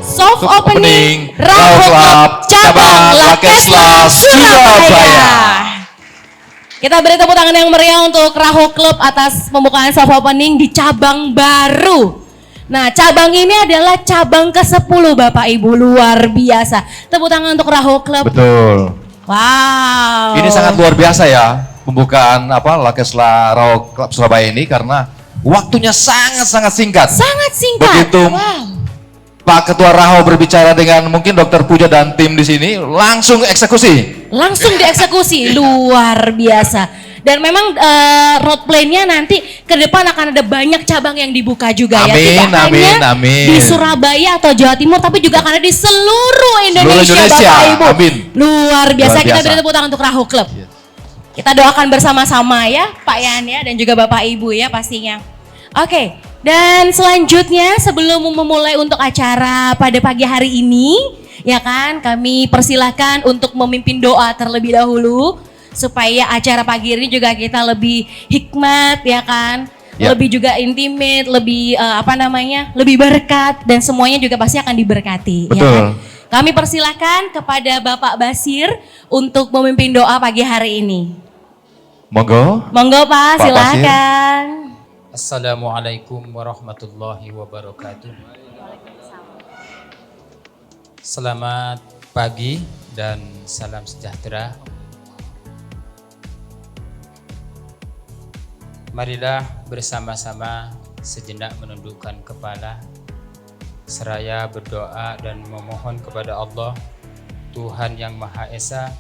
soft opening Raho Club cabang Lakesla Surabaya. Kita beri tepuk tangan yang meriah untuk Raho Club atas pembukaan soft opening di cabang baru. Nah, cabang ini adalah cabang ke-10 Bapak Ibu, luar biasa. Tepuk tangan untuk Raho Club. Betul. Wow. Ini sangat luar biasa ya pembukaan Lakesla Raho Club Surabaya ini karena waktunya sangat-sangat singkat. Sangat singkat. Begitu Pak Ketua Raho berbicara dengan mungkin Dokter Puja dan tim di sini, langsung eksekusi. Langsung dieksekusi, luar biasa. Dan memang road plan-nya nanti ke depan akan ada banyak cabang yang dibuka juga ya. Tidak hanya di Surabaya atau Jawa Timur, tapi juga akan ada di seluruh Indonesia, Bapak Ibu. Amin. Luar biasa. Kita beri tepuk tangan untuk Raho Club. Kita doakan bersama-sama ya Pak Yan ya, dan juga Bapak Ibu ya pastinya. Oke, dan selanjutnya sebelum memulai untuk acara pada pagi hari ini, ya kan, kami persilahkan untuk memimpin doa terlebih dahulu supaya acara pagi ini juga kita lebih hikmat, ya kan, lebih juga intimate, lebih lebih berkat, dan semuanya juga pasti akan diberkati. Betul. Ya kan? Kami persilahkan kepada Bapak Basir untuk memimpin doa pagi hari ini. Monggo. Monggo Pak, silakan. Assalamualaikum warahmatullahi wabarakatuh. Selamat pagi dan salam sejahtera. Marilah bersama-sama sejenak menundukkan kepala, seraya berdoa dan memohon kepada Allah, Tuhan yang Maha Esa.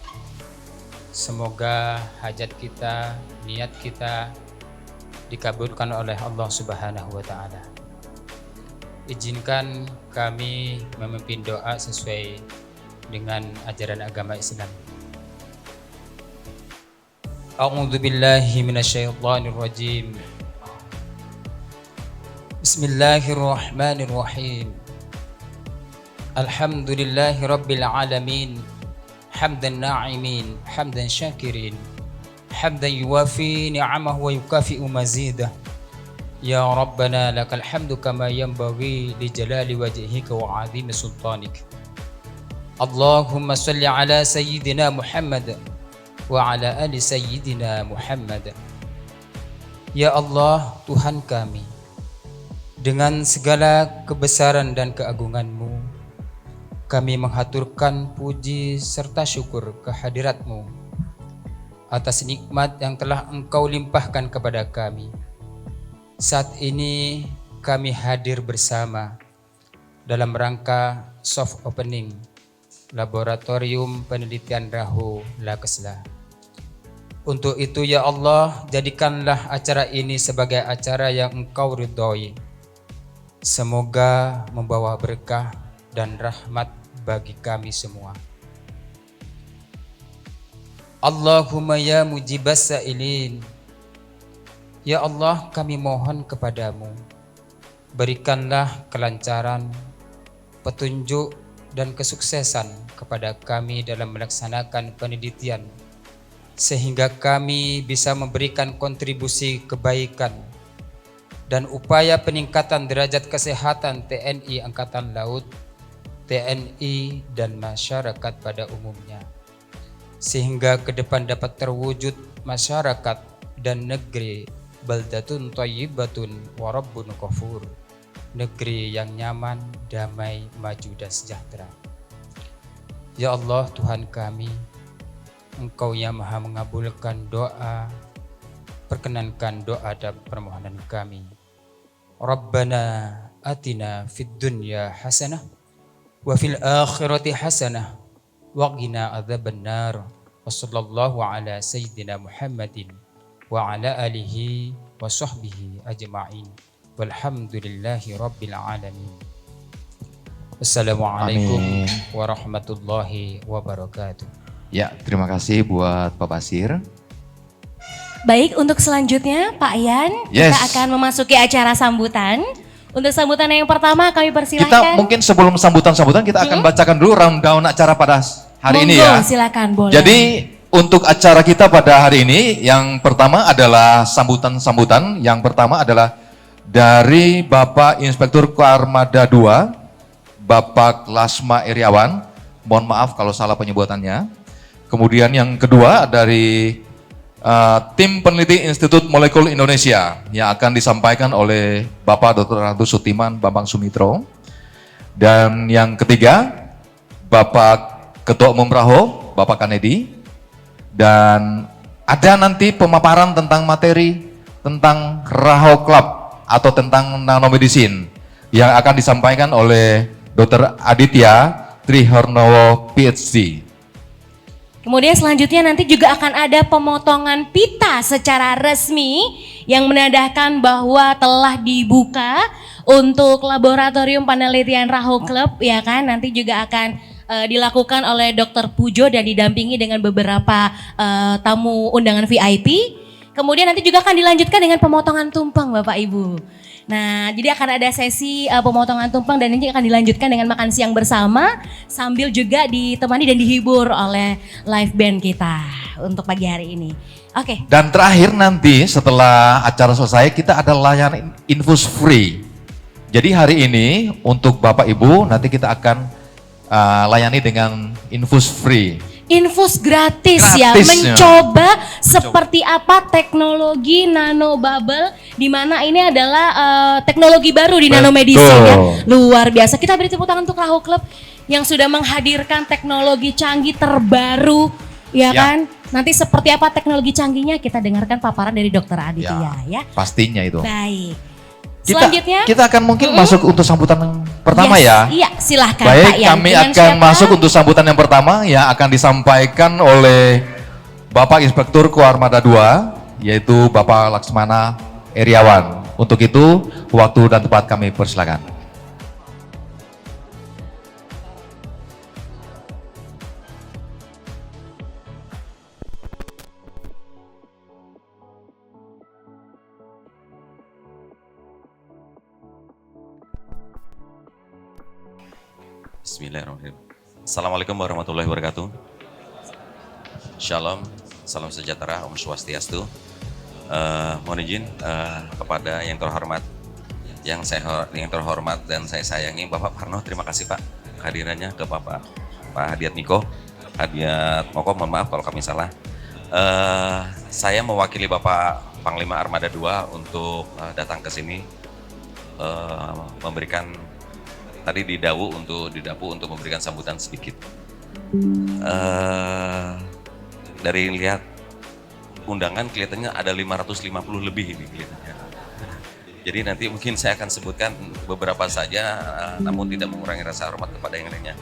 Semoga hajat kita, niat kita dikabulkan oleh Allah Subhanahu wa Ta'ala. Izinkan kami memimpin doa sesuai dengan ajaran agama Islam. A'udzu billahi minasyaitonir rajim. Bismillahirrahmanirrahim. Alhamdulillahi rabbil alamin. Hamdan na'imin, hamdan syakirin. حمدا يوافي نعمه ويكافئ مزيده يا ربنا لك الحمد كما ينبغي لجلال وجهك وعظيم سلطانك اللهم صل على سيدنا محمد وعلى آل سيدنا محمد. Ya Allah, Tuhan kami, dengan segala kebesaran dan keagungan-Mu, kami menghaturkan puji serta syukur kehadirat-Mu atas nikmat yang telah Engkau limpahkan kepada kami. Saat ini kami hadir bersama dalam rangka soft opening Laboratorium Penelitian Raho Lakesla. Untuk itu ya Allah, jadikanlah acara ini sebagai acara yang Engkau ridhoi. Semoga membawa berkah dan rahmat bagi kami semua. Allahumma ya mujibas sa'ilin. Ya Allah, kami mohon kepadamu, berikanlah kelancaran, petunjuk dan kesuksesan kepada kami dalam melaksanakan penelitian, sehingga kami bisa memberikan kontribusi kebaikan dan upaya peningkatan derajat kesehatan TNI Angkatan Laut, TNI dan masyarakat pada umumnya, sehingga ke depan dapat terwujud masyarakat dan negeri baldatun thayyibatun wa rabbun ghafur, negeri yang nyaman, damai, maju dan sejahtera. Ya Allah, Tuhan kami, Engkau yang Maha mengabulkan doa, perkenankan doa dan permohonan kami. Rabbana atina fid dunya hasanah wa fil akhirati hasanah wa qina adzabannar. Wa sallallahu ala sayyidina Muhammadin wa ala alihi wa sahbihi ajma'in. Walhamdulillahi rabbil alamin. Assalamualaikum warahmatullahi wabarakatuh. Ya, terima kasih buat Pak Basir. Baik, untuk selanjutnya Pak Yan, kita akan memasuki acara sambutan. Untuk sambutan yang pertama kami persilahkan. Kita mungkin sebelum sambutan-sambutan kita akan bacakan dulu rundown acara pada hari ini ya. Silakan, boleh. Jadi untuk acara kita pada hari ini yang pertama adalah sambutan-sambutan. Yang pertama adalah dari Bapak Inspektur Koarmada 2 Bapak Lasma Iriawan, mohon maaf kalau salah penyebutannya. Kemudian yang kedua dari tim peneliti Institut Molekul Indonesia yang akan disampaikan oleh Bapak Dr. Ratu Sutiman Bambang Sumitro. Dan yang ketiga, Bapak Ketua Umum Raho, Bapak Kanedi. Dan ada nanti pemaparan tentang materi tentang Raho Club atau tentang nanomedicine yang akan disampaikan oleh Dr. Aditya Trihornowo PhD. Kemudian selanjutnya nanti juga akan ada pemotongan pita secara resmi yang menandakan bahwa telah dibuka untuk laboratorium penelitian Raho Club, ya kan. Nanti juga akan dilakukan oleh Dr. Pujo dan didampingi dengan beberapa tamu undangan VIP. Kemudian nanti juga akan dilanjutkan dengan pemotongan tumpeng Bapak Ibu. Nah, jadi akan ada sesi pemotongan tumpeng dan ini akan dilanjutkan dengan makan siang bersama sambil juga ditemani dan dihibur oleh live band kita untuk pagi hari ini. Oke. Dan terakhir nanti setelah acara selesai kita ada layanan infus free. Jadi hari ini untuk Bapak Ibu nanti kita akan layani dengan infus free. Infus gratis ya, mencoba seperti apa teknologi nanobubble, di mana ini adalah teknologi baru di nanomedicine ya, luar biasa. Kita beri tepuk tangan untuk Raho Club yang sudah menghadirkan teknologi canggih terbaru, ya kan? Nanti seperti apa teknologi canggihnya kita dengarkan paparan dari Dr. Aditya ya. Pastinya itu. Baik. Selanjutnya kita akan mungkin masuk untuk sambutan yang pertama ya. Iya, silahkan Baik, Pak Yan. kami Dengan akan siapa? masuk untuk sambutan yang pertama yang akan disampaikan oleh Bapak Inspektur Koarmada 2 yaitu Bapak Laksmana Iriawan. Untuk itu waktu dan tempat kami persilakan. Bismillahirrahmanirrahim. Assalamualaikum warahmatullahi wabarakatuh. Shalom, salam sejahtera, Om Swastiastu. Mohon izin kepada yang terhormat, yang terhormat dan saya sayangi Bapak Parno. Terima kasih Pak kehadirannya, ke Pak Hadiat Miko, Hadiat Moko. Mohon maaf kalau kami salah. Saya mewakili Bapak Panglima Armada 2 untuk datang ke sini memberikan tadi di Dawu untuk memberikan sambutan sedikit. Dari lihat undangan kelihatannya ada 550 lebih ini kelihatannya. Jadi nanti mungkin saya akan sebutkan beberapa saja, namun tidak mengurangi rasa hormat kepada yang lainnya.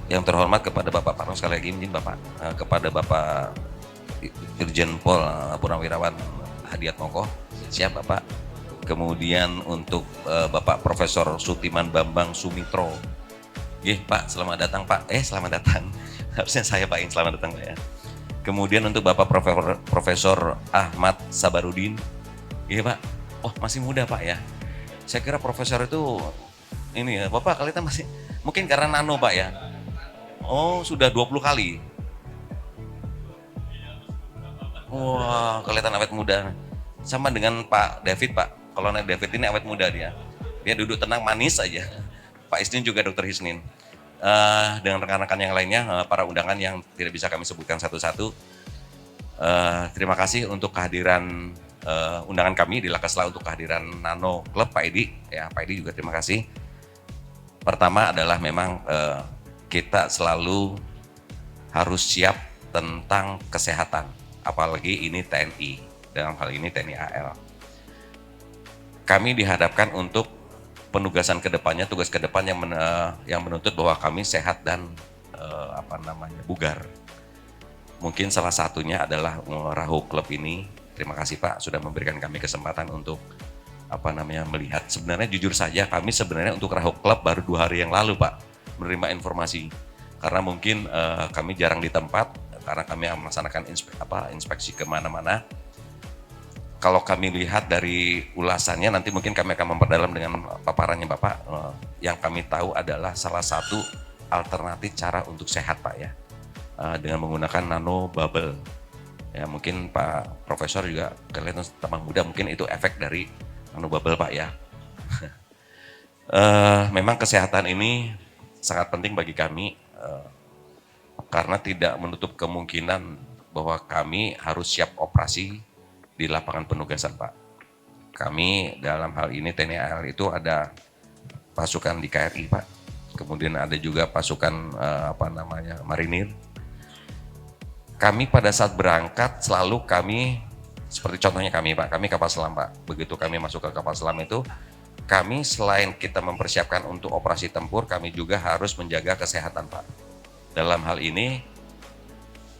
Yang terhormat kepada Bapak Parno, sekali lagi izin Bapak, kepada Bapak Irjen Pol Purnawirawan Hadiat Moko, siap Bapak. Kemudian untuk Bapak Profesor Sutiman Bambang Sumitro. Pak, selamat datang Pak. Selamat datang. Harusnya saya Pak yang selamat datang Pak ya. Kemudian untuk Bapak Profesor Ahmad Sabarudin. Pak. Oh, masih muda Pak ya. Saya kira profesor itu ini ya, Bapak kalian masih mungkin karena nano Pak ya. Oh, sudah 20 kali. Wah, kelihatan awet muda. Sama dengan Pak David Pak. Kalau David ini awet muda dia duduk tenang manis aja. Pak Isnin juga Dr. Hisnin. Dengan rekan-rekan yang lainnya, para undangan yang tidak bisa kami sebutkan satu-satu. Terima kasih untuk kehadiran undangan kami di Lakesla untuk kehadiran Nano Club Pak Edi. Ya, Pak Edi juga terima kasih. Pertama adalah memang kita selalu harus siap tentang kesehatan, apalagi ini TNI, dalam hal ini TNI AL. Kami dihadapkan untuk penugasan kedepannya, tugas kedepan yang menuntut bahwa kami sehat dan bugar. Mungkin salah satunya adalah Raho Club ini. Terima kasih Pak sudah memberikan kami kesempatan untuk melihat. Sebenarnya jujur saja kami sebenarnya untuk Raho Club baru 2 hari yang lalu Pak menerima informasi. Karena mungkin kami jarang di tempat karena kami melaksanakan inspeksi kemana-mana. Kalau kami lihat dari ulasannya nanti mungkin kami akan memperdalam dengan paparannya Bapak. Yang kami tahu adalah salah satu alternatif cara untuk sehat Pak ya. Dengan menggunakan nano bubble. Ya mungkin Pak Profesor juga kelihatan teman muda, mungkin itu efek dari nano bubble Pak ya. Memang kesehatan ini sangat penting bagi kami karena tidak menutup kemungkinan bahwa kami harus siap operasi di lapangan penugasan, Pak. Kami dalam hal ini TNI AL itu ada pasukan di KRI, Pak. Kemudian ada juga pasukan marinir. Kami pada saat berangkat selalu kami, seperti contohnya kami, Pak, kami kapal selam, Pak. Begitu kami masuk ke kapal selam itu, kami selain kita mempersiapkan untuk operasi tempur, kami juga harus menjaga kesehatan, Pak. Dalam hal ini,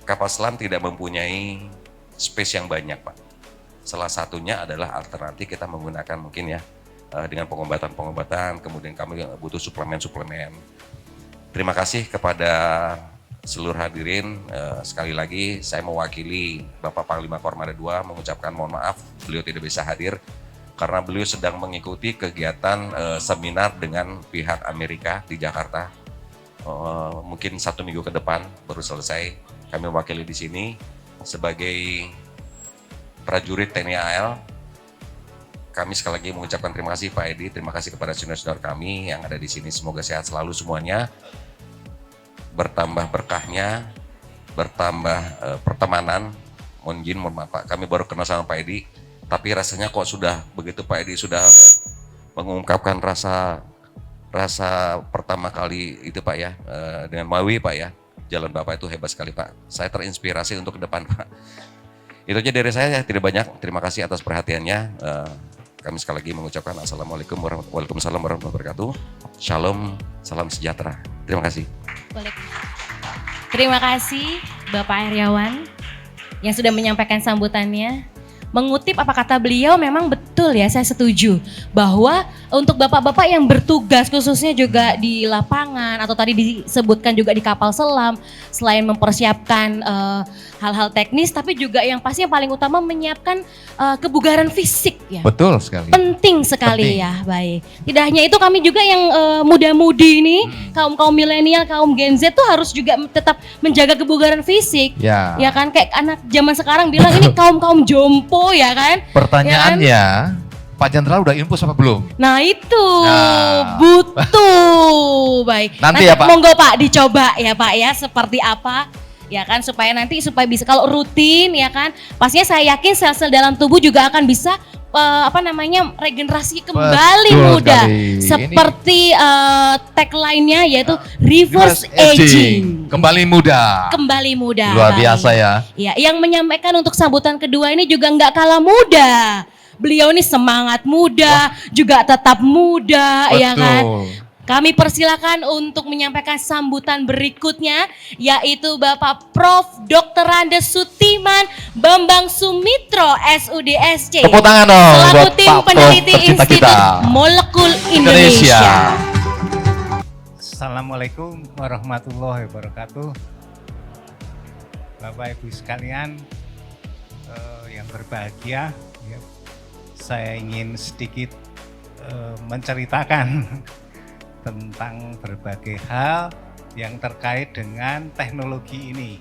kapal selam tidak mempunyai space yang banyak, Pak. Salah satunya adalah alternatif kita menggunakan mungkin ya, dengan pengobatan-pengobatan, kemudian kami butuh suplemen-suplemen. Terima kasih kepada seluruh hadirin. Sekali lagi saya mewakili Bapak Panglima Kormada II mengucapkan mohon maaf beliau tidak bisa hadir karena beliau sedang mengikuti kegiatan seminar dengan pihak Amerika di Jakarta. Mungkin 1 minggu ke depan baru selesai. Kami mewakili di sini sebagai prajurit TNI AL. Kami sekali lagi mengucapkan terima kasih Pak Edi, terima kasih kepada senior-senior kami yang ada di sini. Semoga sehat selalu semuanya, bertambah berkahnya, bertambah pertemanan. Mohon maaf Pak, kami baru kenal sama Pak Edi, tapi rasanya kok sudah begitu Pak Edi sudah mengungkapkan rasa pertama kali itu Pak ya, dengan Mawi Pak ya, jalan Bapak itu hebat sekali Pak. Saya terinspirasi untuk ke depan Pak. Itu aja dari saya, tidak banyak. Terima kasih atas perhatiannya. Kami sekali lagi mengucapkan Assalamualaikum warahmatullahi wabarakatuh. Shalom, salam sejahtera. Terima kasih. Terima kasih Bapak Heriawan yang sudah menyampaikan sambutannya. Mengutip apa kata beliau memang betul ya, saya setuju bahwa untuk bapak-bapak yang bertugas khususnya juga di lapangan atau tadi disebutkan juga di kapal selam, selain mempersiapkan hal-hal teknis tapi juga yang pasti yang paling utama menyiapkan kebugaran fisik ya. Betul sekali. Penting sekali ya, baik. Tidak hanya itu, kami juga yang muda-mudi ini, kaum milenial, kaum Gen Z tuh harus juga tetap menjaga kebugaran fisik. Ya. Ya kan, kayak anak zaman sekarang bilang ini kaum jompo ya kan. Pertanyaannya, Ya kan? Pak Jenderal udah infus apa belum? Nah itu, Nah. butuh. Baik. Nanti ya, Pak. Monggo Pak dicoba ya Pak ya, seperti apa. Ya kan, supaya bisa, kalau rutin ya kan, pastinya saya yakin sel-sel dalam tubuh juga akan bisa regenerasi kembali Betul muda. sekali. Seperti tagline-nya yaitu reverse aging. Kembali muda. Kembali muda. Luar Baik. biasa ya. Ya, yang menyampaikan untuk sambutan kedua ini juga nggak kalah muda. Beliau ini semangat muda, juga tetap muda, ya kan. Kami persilakan untuk menyampaikan sambutan berikutnya, yaitu Bapak Prof. Dr. Andes Sutiman Bambang Sumitro SUDSC. Tepuk tangan dong selaku buat tim Pak Prof. peneliti tercinta Institut kita. Molekul Indonesia. Assalamualaikum warahmatullahi wabarakatuh. Bapak Ibu sekalian yang berbahagia, ya, saya ingin sedikit menceritakan tentang berbagai hal yang terkait dengan teknologi ini.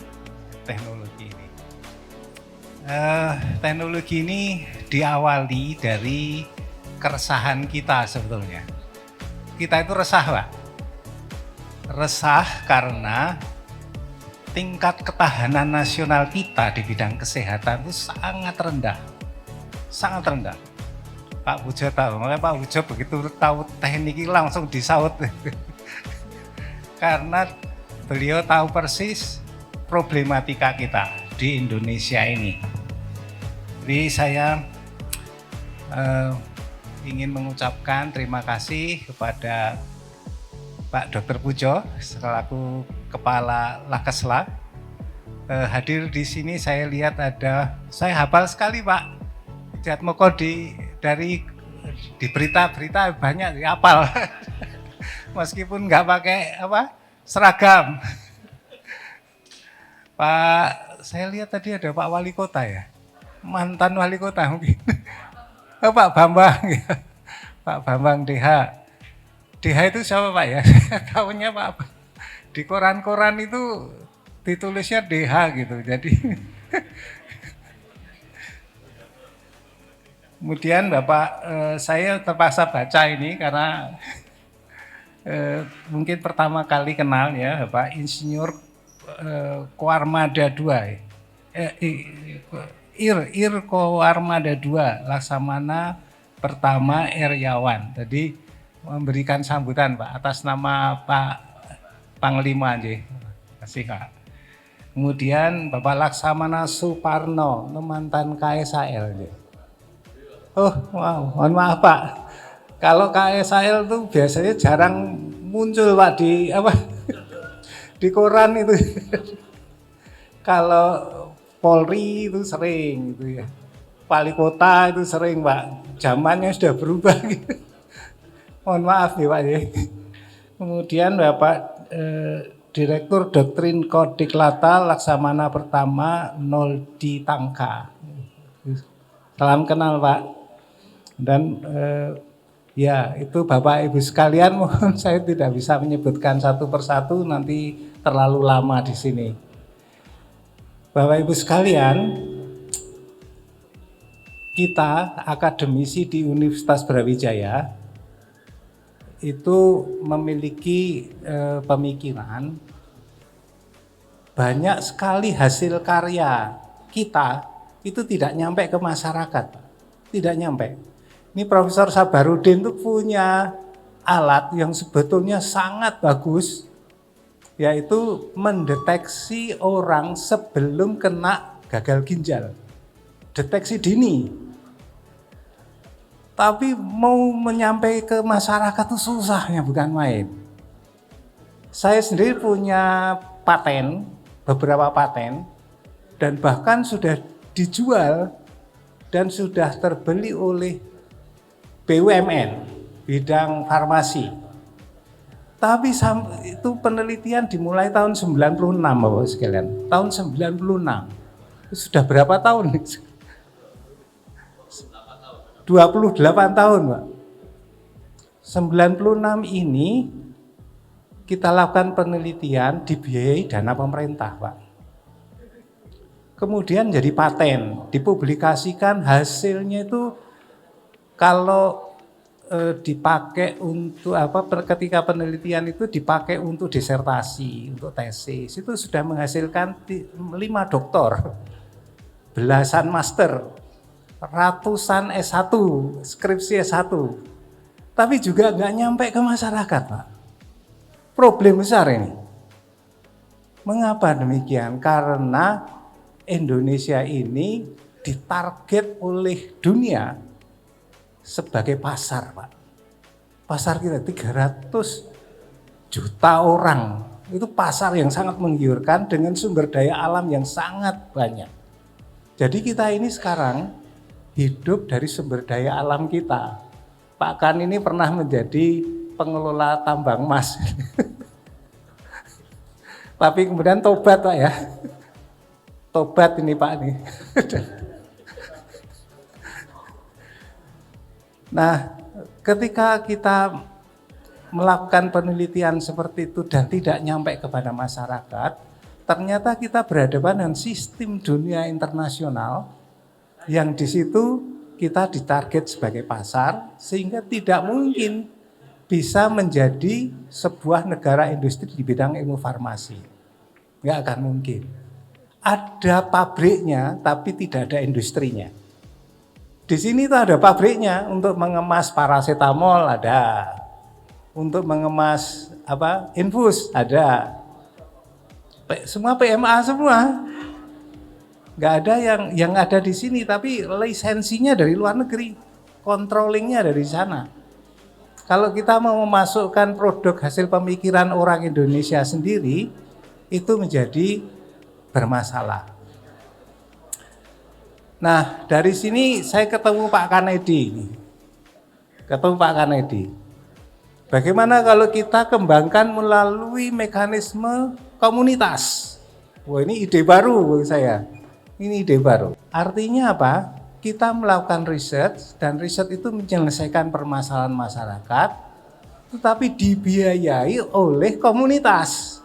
Teknologi ini diawali dari keresahan kita sebetulnya. Kita itu resah, Pak. Resah karena tingkat ketahanan nasional kita di bidang kesehatan itu sangat rendah. Sangat rendah. Pak Bujo tahu, makanya Pak Bujo begitu tahu teknik ini langsung disaut. Karena beliau tahu persis problematika kita di Indonesia ini. Jadi saya ingin mengucapkan terima kasih kepada Pak Dr. Pujo selaku Kepala Lakesla. Hadir di sini saya lihat saya hafal sekali Pak Jatmoko dari berita-berita banyak dihafal. Meskipun nggak pakai seragam. Pak, saya lihat tadi ada Pak Wali Kota ya, mantan Wali Kota mungkin. Pak Bambang ya, Pak Bambang DH. DH itu siapa Pak ya? Tahunya Pak. Di koran-koran itu ditulisnya DH gitu. Jadi kemudian Bapak saya terpaksa baca ini karena mungkin pertama kali kenal ya Pak Insinyur Koarmada II, Ir Koarmada II, Laksamana pertama Iriawan. Jadi memberikan sambutan Pak atas nama Pak Panglima aja. Terima kasih Kak. Kemudian Bapak Laksamana Suparno, mantan KSAL. Oh, wow, mohon maaf Pak. Kalau KSAL itu biasanya jarang muncul Pak di di koran itu. Kalau Polri itu sering gitu ya. Wali kota itu sering Pak. Zamannya sudah berubah gitu. Mohon maaf nih Pak ya. Kemudian Bapak Direktur Doktrin Kodiklata Laksamana pertama Noldi Tangka. Salam kenal Pak. Dan ya, itu Bapak Ibu sekalian, mohon saya tidak bisa menyebutkan satu persatu, nanti terlalu lama di sini. Bapak Ibu sekalian, kita akademisi di Universitas Brawijaya itu memiliki pemikiran banyak sekali hasil karya kita itu tidak nyampe ke masyarakat, tidak nyampe. Ini Profesor Sabarudin tuh punya alat yang sebetulnya sangat bagus, yaitu mendeteksi orang sebelum kena gagal ginjal. Deteksi dini. Tapi mau menyampai ke masyarakat itu susahnya, bukan main. Saya sendiri punya paten, beberapa paten, dan bahkan sudah dijual dan sudah terbeli oleh BUMN, bidang farmasi. Tapi itu penelitian dimulai tahun 96 Bapak sekalian. Tahun 96. Sudah berapa tahun? 28 tahun Pak. 96 ini kita lakukan penelitian dibiayai dana pemerintah Pak. Kemudian jadi paten, dipublikasikan, hasilnya itu kalau dipakai untuk ketika penelitian itu dipakai untuk disertasi, untuk tesis, itu sudah menghasilkan 5 doktor, belasan master, ratusan S1, skripsi S1. Tapi juga nggak nyampe ke masyarakat Pak. Problem besar ini. Mengapa demikian? Karena Indonesia ini ditarget oleh dunia sebagai pasar Pak. Pasar kita 300 juta orang. Itu pasar yang sangat menggiurkan dengan sumber daya alam yang sangat banyak. Jadi kita ini sekarang hidup dari sumber daya alam kita. Pak Kan ini pernah menjadi pengelola tambang emas. Tapi kemudian tobat Pak ya. Tobat ini Pak nih. Nah, ketika kita melakukan penelitian seperti itu dan tidak nyampe kepada masyarakat, ternyata kita berhadapan dengan sistem dunia internasional yang di situ kita ditarget sebagai pasar sehingga tidak mungkin bisa menjadi sebuah negara industri di bidang ilmu farmasi. Nggak akan mungkin. Ada pabriknya tapi tidak ada industrinya. Di sini tuh ada pabriknya untuk mengemas paracetamol ada, untuk mengemas infus ada, semua PMA semua, nggak ada yang ada di sini, tapi lisensinya dari luar negeri, controllingnya dari sana. Kalau kita mau memasukkan produk hasil pemikiran orang Indonesia sendiri, itu menjadi bermasalah. Nah, dari sini saya ketemu Pak Kanedi. Bagaimana kalau kita kembangkan melalui mekanisme komunitas? Wah, ini ide baru bagi saya. Ini ide baru. Artinya apa? Kita melakukan riset dan riset itu menyelesaikan permasalahan masyarakat, tetapi dibiayai oleh komunitas,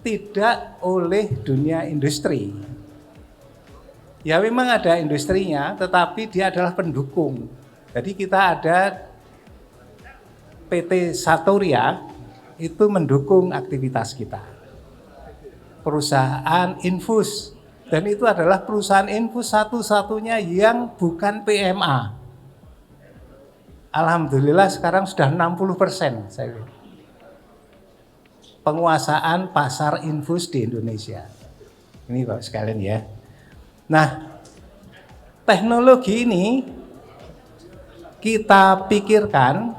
tidak oleh dunia industri. Ya memang ada industrinya, tetapi dia adalah pendukung. Jadi kita ada PT Satoria itu mendukung aktivitas kita. Perusahaan infus, dan itu adalah perusahaan infus satu-satunya yang bukan PMA. Alhamdulillah sekarang sudah 60% saya penguasaan pasar infus di Indonesia. Ini Bapak sekalian ya. Nah, teknologi ini kita pikirkan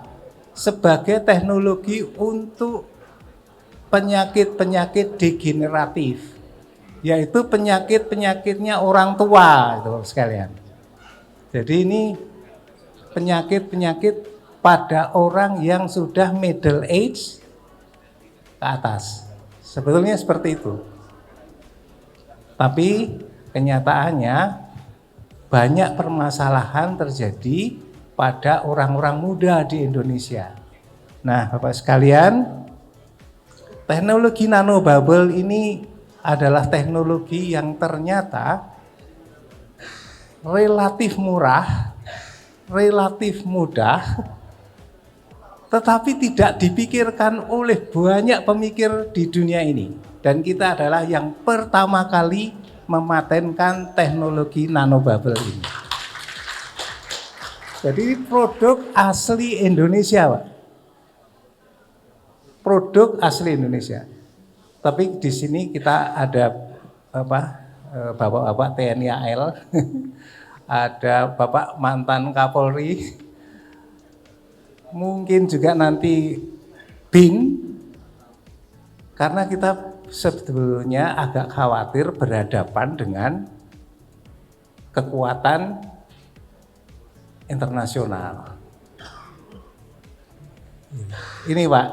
sebagai teknologi untuk penyakit-penyakit degeneratif, yaitu penyakit-penyakitnya orang tua itu sekalian. Jadi ini penyakit-penyakit pada orang yang sudah middle age ke atas. Sebetulnya seperti itu. Tapi kenyataannya banyak permasalahan terjadi pada orang-orang muda di Indonesia. Nah, Bapak sekalian, teknologi nanobubble ini adalah teknologi yang ternyata relatif murah, relatif mudah, tetapi tidak dipikirkan oleh banyak pemikir di dunia ini. Dan kita adalah yang pertama kali mematenkan teknologi nanobubble ini. Jadi produk asli Indonesia, Pak. Produk asli Indonesia. Tapi di sini kita ada Bapak-bapak TNI AL, ada Bapak mantan Kapolri, mungkin juga nanti BIN, karena kita sebetulnya agak khawatir berhadapan dengan kekuatan internasional. Ini Pak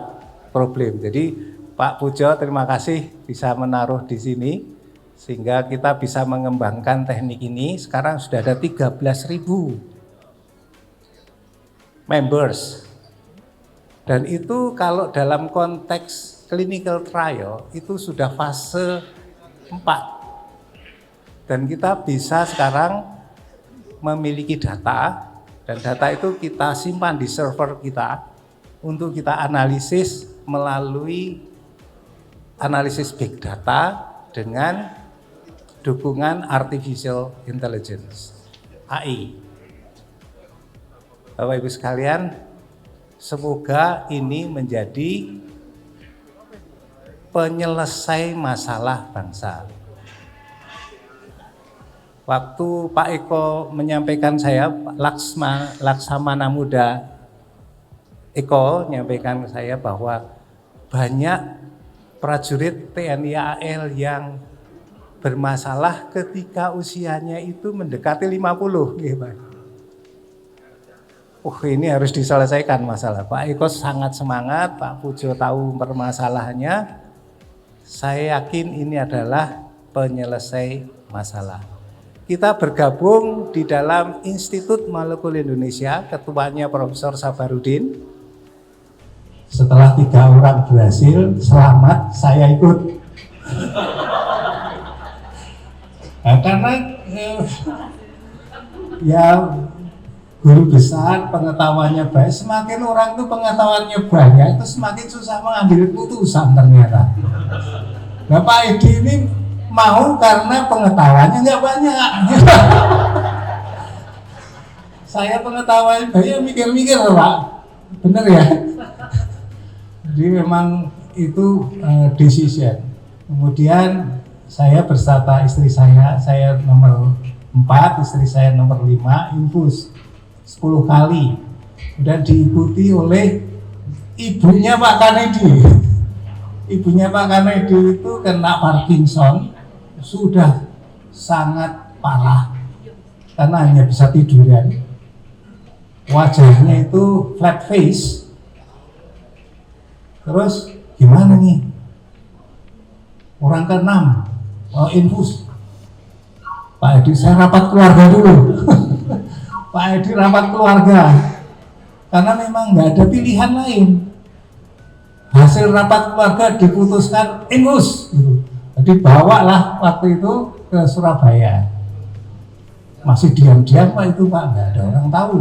problem. Jadi Pak Pujo terima kasih bisa menaruh di sini sehingga kita bisa mengembangkan teknik ini. Sekarang sudah ada 13.000 members. Dan itu kalau dalam konteks clinical trial itu sudah fase 4. Dan kita bisa sekarang memiliki data, dan data itu kita simpan di server kita untuk kita analisis melalui analisis big data dengan dukungan artificial intelligence AI. Bapak Ibu sekalian, semoga ini menjadi penyelesai masalah bangsa. Waktu Pak Eko menyampaikan saya, Laksamana Muda Eko menyampaikan ke saya bahwa banyak prajurit TNI AL yang bermasalah ketika usianya itu mendekati 50. Ini harus diselesaikan masalah. Pak Eko sangat semangat, Pak Pujo tahu permasalahannya. Saya yakin ini adalah penyelesai masalah. Kita bergabung di dalam Institut Molekul Indonesia, ketuanya Profesor Sabarudin. Setelah 3 orang berhasil, selamat, saya ikut. Nah, karena ya guru besar, pengetahuannya baik, semakin orang itu pengetahuannya banyak, itu semakin susah mengambil putusan ternyata. Nah, Pak Edi ini mau karena pengetahuannya nggak banyak. Saya pengetahuannya banyak, mikir-mikir Pak, bener ya? Jadi memang itu decision. Kemudian saya bersama istri saya nomor 4, istri saya nomor 5, infus 10 kali. Dan diikuti oleh ibunya Pak Kanedi. Ibunya Pak Kanedi itu kena Parkinson, sudah sangat parah karena hanya bisa tiduran. Wajahnya itu flat face. Terus gimana nih? Orang ke-6 mau infus. Pak Edi, saya rapat keluarga dulu. Pak Edi rapat keluarga. Karena memang nggak ada pilihan lain. Hasil rapat keluarga diputuskan infus. Jadi bawalah waktu itu ke Surabaya. Masih diam-diam Pak itu Pak, nggak ada orang tahu.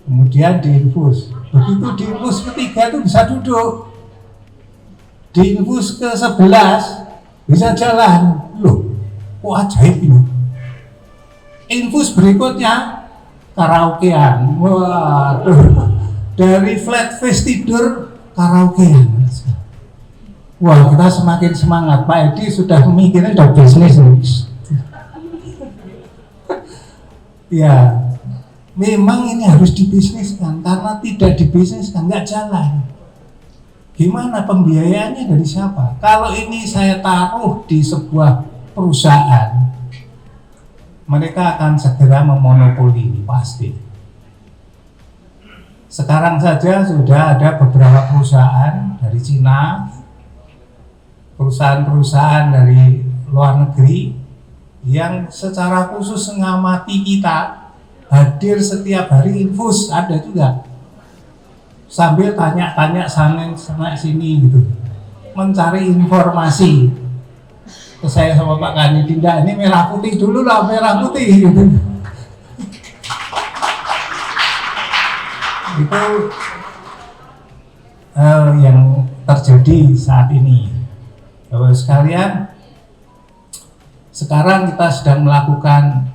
kemudian diinfus. Begitu diinfus ketiga itu bisa duduk, diinfus ke-11 bisa jalan. Loh, kok ajaib ini. Infus berikutnya karaokean. Waduh, dari flat face tidur karaokean. Wah, kita semakin semangat. Pak Edi sudah mikirnya udah bisnis. Ya, memang ini harus dibisniskan, karena tidak dibisniskan nggak jalan. Gimana pembiayaannya dari siapa? Kalau ini saya taruh di sebuah perusahaan, mereka akan segera memonopoli ini pasti. Sekarang saja sudah ada beberapa perusahaan dari Cina, perusahaan-perusahaan dari luar negeri yang secara khusus mengamati kita, hadir setiap hari infus, ada juga sambil tanya-tanya sana sini gitu, mencari informasi. Terus saya sama Pak Kani, tidak, ini merah putih dulu lah, merah putih gitu. Itu yang terjadi saat ini. Bapak sekalian, sekarang kita sedang melakukan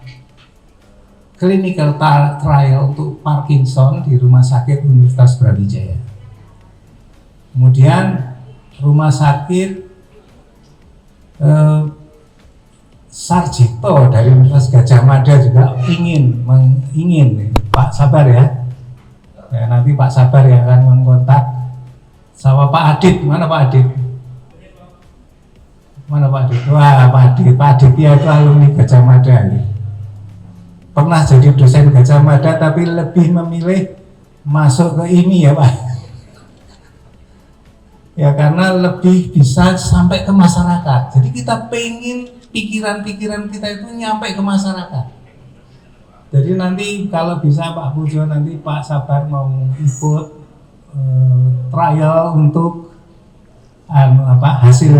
clinical trial untuk Parkinson di Rumah Sakit Universitas Brawijaya. Kemudian Rumah Sakit Sarjito dari Universitas Gadjah Mada juga ingin Pak sabar ya. Nanti Pak Sabar yang akan mengkontak sama Pak Adit. Mana Pak Adit? Mana Pak Adit? Wah, Pak Adit ya, itu alumni Gadjah Mada ya. Pernah jadi dosen Gadjah Mada tapi lebih memilih masuk ke IMI ya Pak. Ya karena lebih bisa sampai ke masyarakat. Jadi kita pengen pikiran-pikiran kita itu nyampe ke masyarakat. Jadi nanti kalau bisa Pak Pujo, nanti Pak Sabar mau ikut trial untuk hasil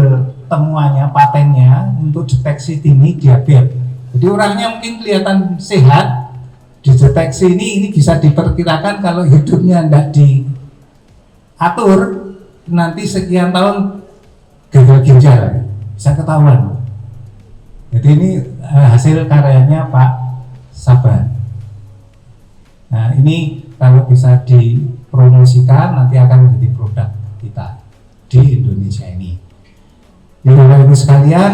temuannya, patennya untuk deteksi dini diabetes. Jadi orangnya mungkin kelihatan sehat, dideteksi ini bisa diperkirakan kalau hidupnya tidak diatur, nanti sekian tahun gagal ginjal bisa ketahuan. Jadi ini hasil karyanya Pak Sabar. Nah ini kalau bisa dipromosikan nanti akan menjadi produk kita di Indonesia ini. Jadi Bapak Ibu sekalian,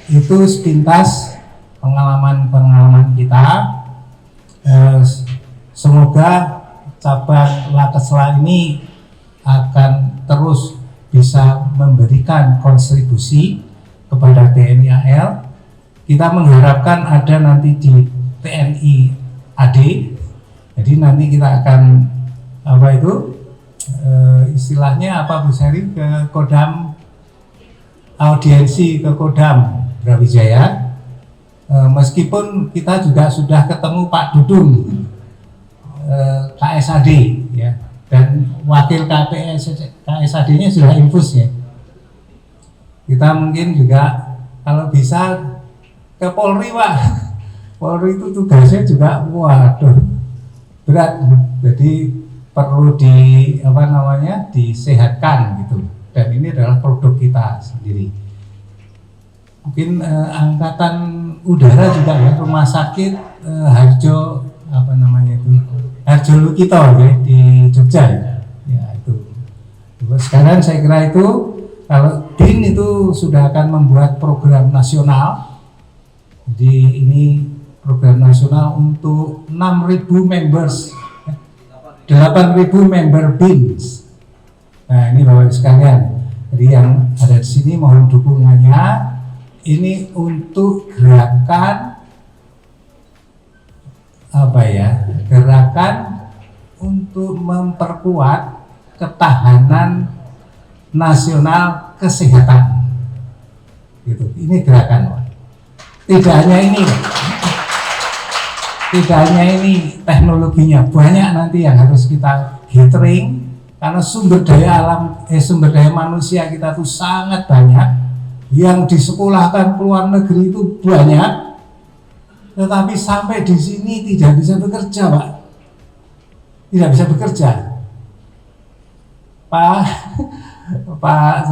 itu sepintas pengalaman kita. Semoga cabang Lakesla ini akan terus bisa memberikan kontribusi kepada TNI AL. Kita mengharapkan ada nanti di TNI AD. Jadi nanti kita akan istilahnya Bu Seri, ke Kodam, audiensi ke Kodam Brawijaya. Meskipun kita juga sudah ketemu Pak Dudung, KSAD ya, dan wakil KSAD-nya sudah infus ya. Kita mungkin juga kalau bisa ke Polri Pak. Polri itu tugasnya juga waduh berat, jadi perlu disehatkan gitu. Dan ini adalah produk kita sendiri. Mungkin angkatan udara juga ya, rumah sakit Harjo Harjo Lukito ya, di Jogja ya itu. Sekarang saya kira itu kalau BIN itu sudah akan membuat program nasional. Jadi ini program nasional untuk 6.000 members, 8.000 member BINs. Nah ini Bapak sekalian, jadi yang ada di sini mohon dukungannya. Ini untuk gerakan gerakan untuk memperkuat ketahanan nasional kesehatan. Gitu. Ini gerakan. Tidak hanya ini teknologinya, banyak nanti yang harus kita gathering karena sumber daya manusia kita tuh sangat banyak. Yang disekolahkan ke luar negeri itu banyak, tetapi sampai di sini tidak bisa bekerja Pak. tidak bisa bekerja. Pak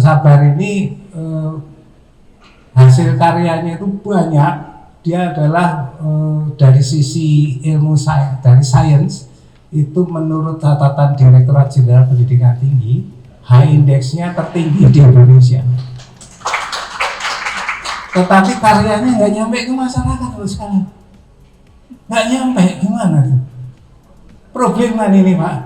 Sabar ini hasil karyanya itu banyak. Dia adalah dari sisi ilmu dari sains itu menurut catatan Direktorat Jenderal Pendidikan Tinggi, high indeksnya tertinggi di Indonesia. Tetapi karyanya nggak nyampe ke masyarakat loh sekarang. Nggak nyampe, gimana tuh? Probleman ini Pak.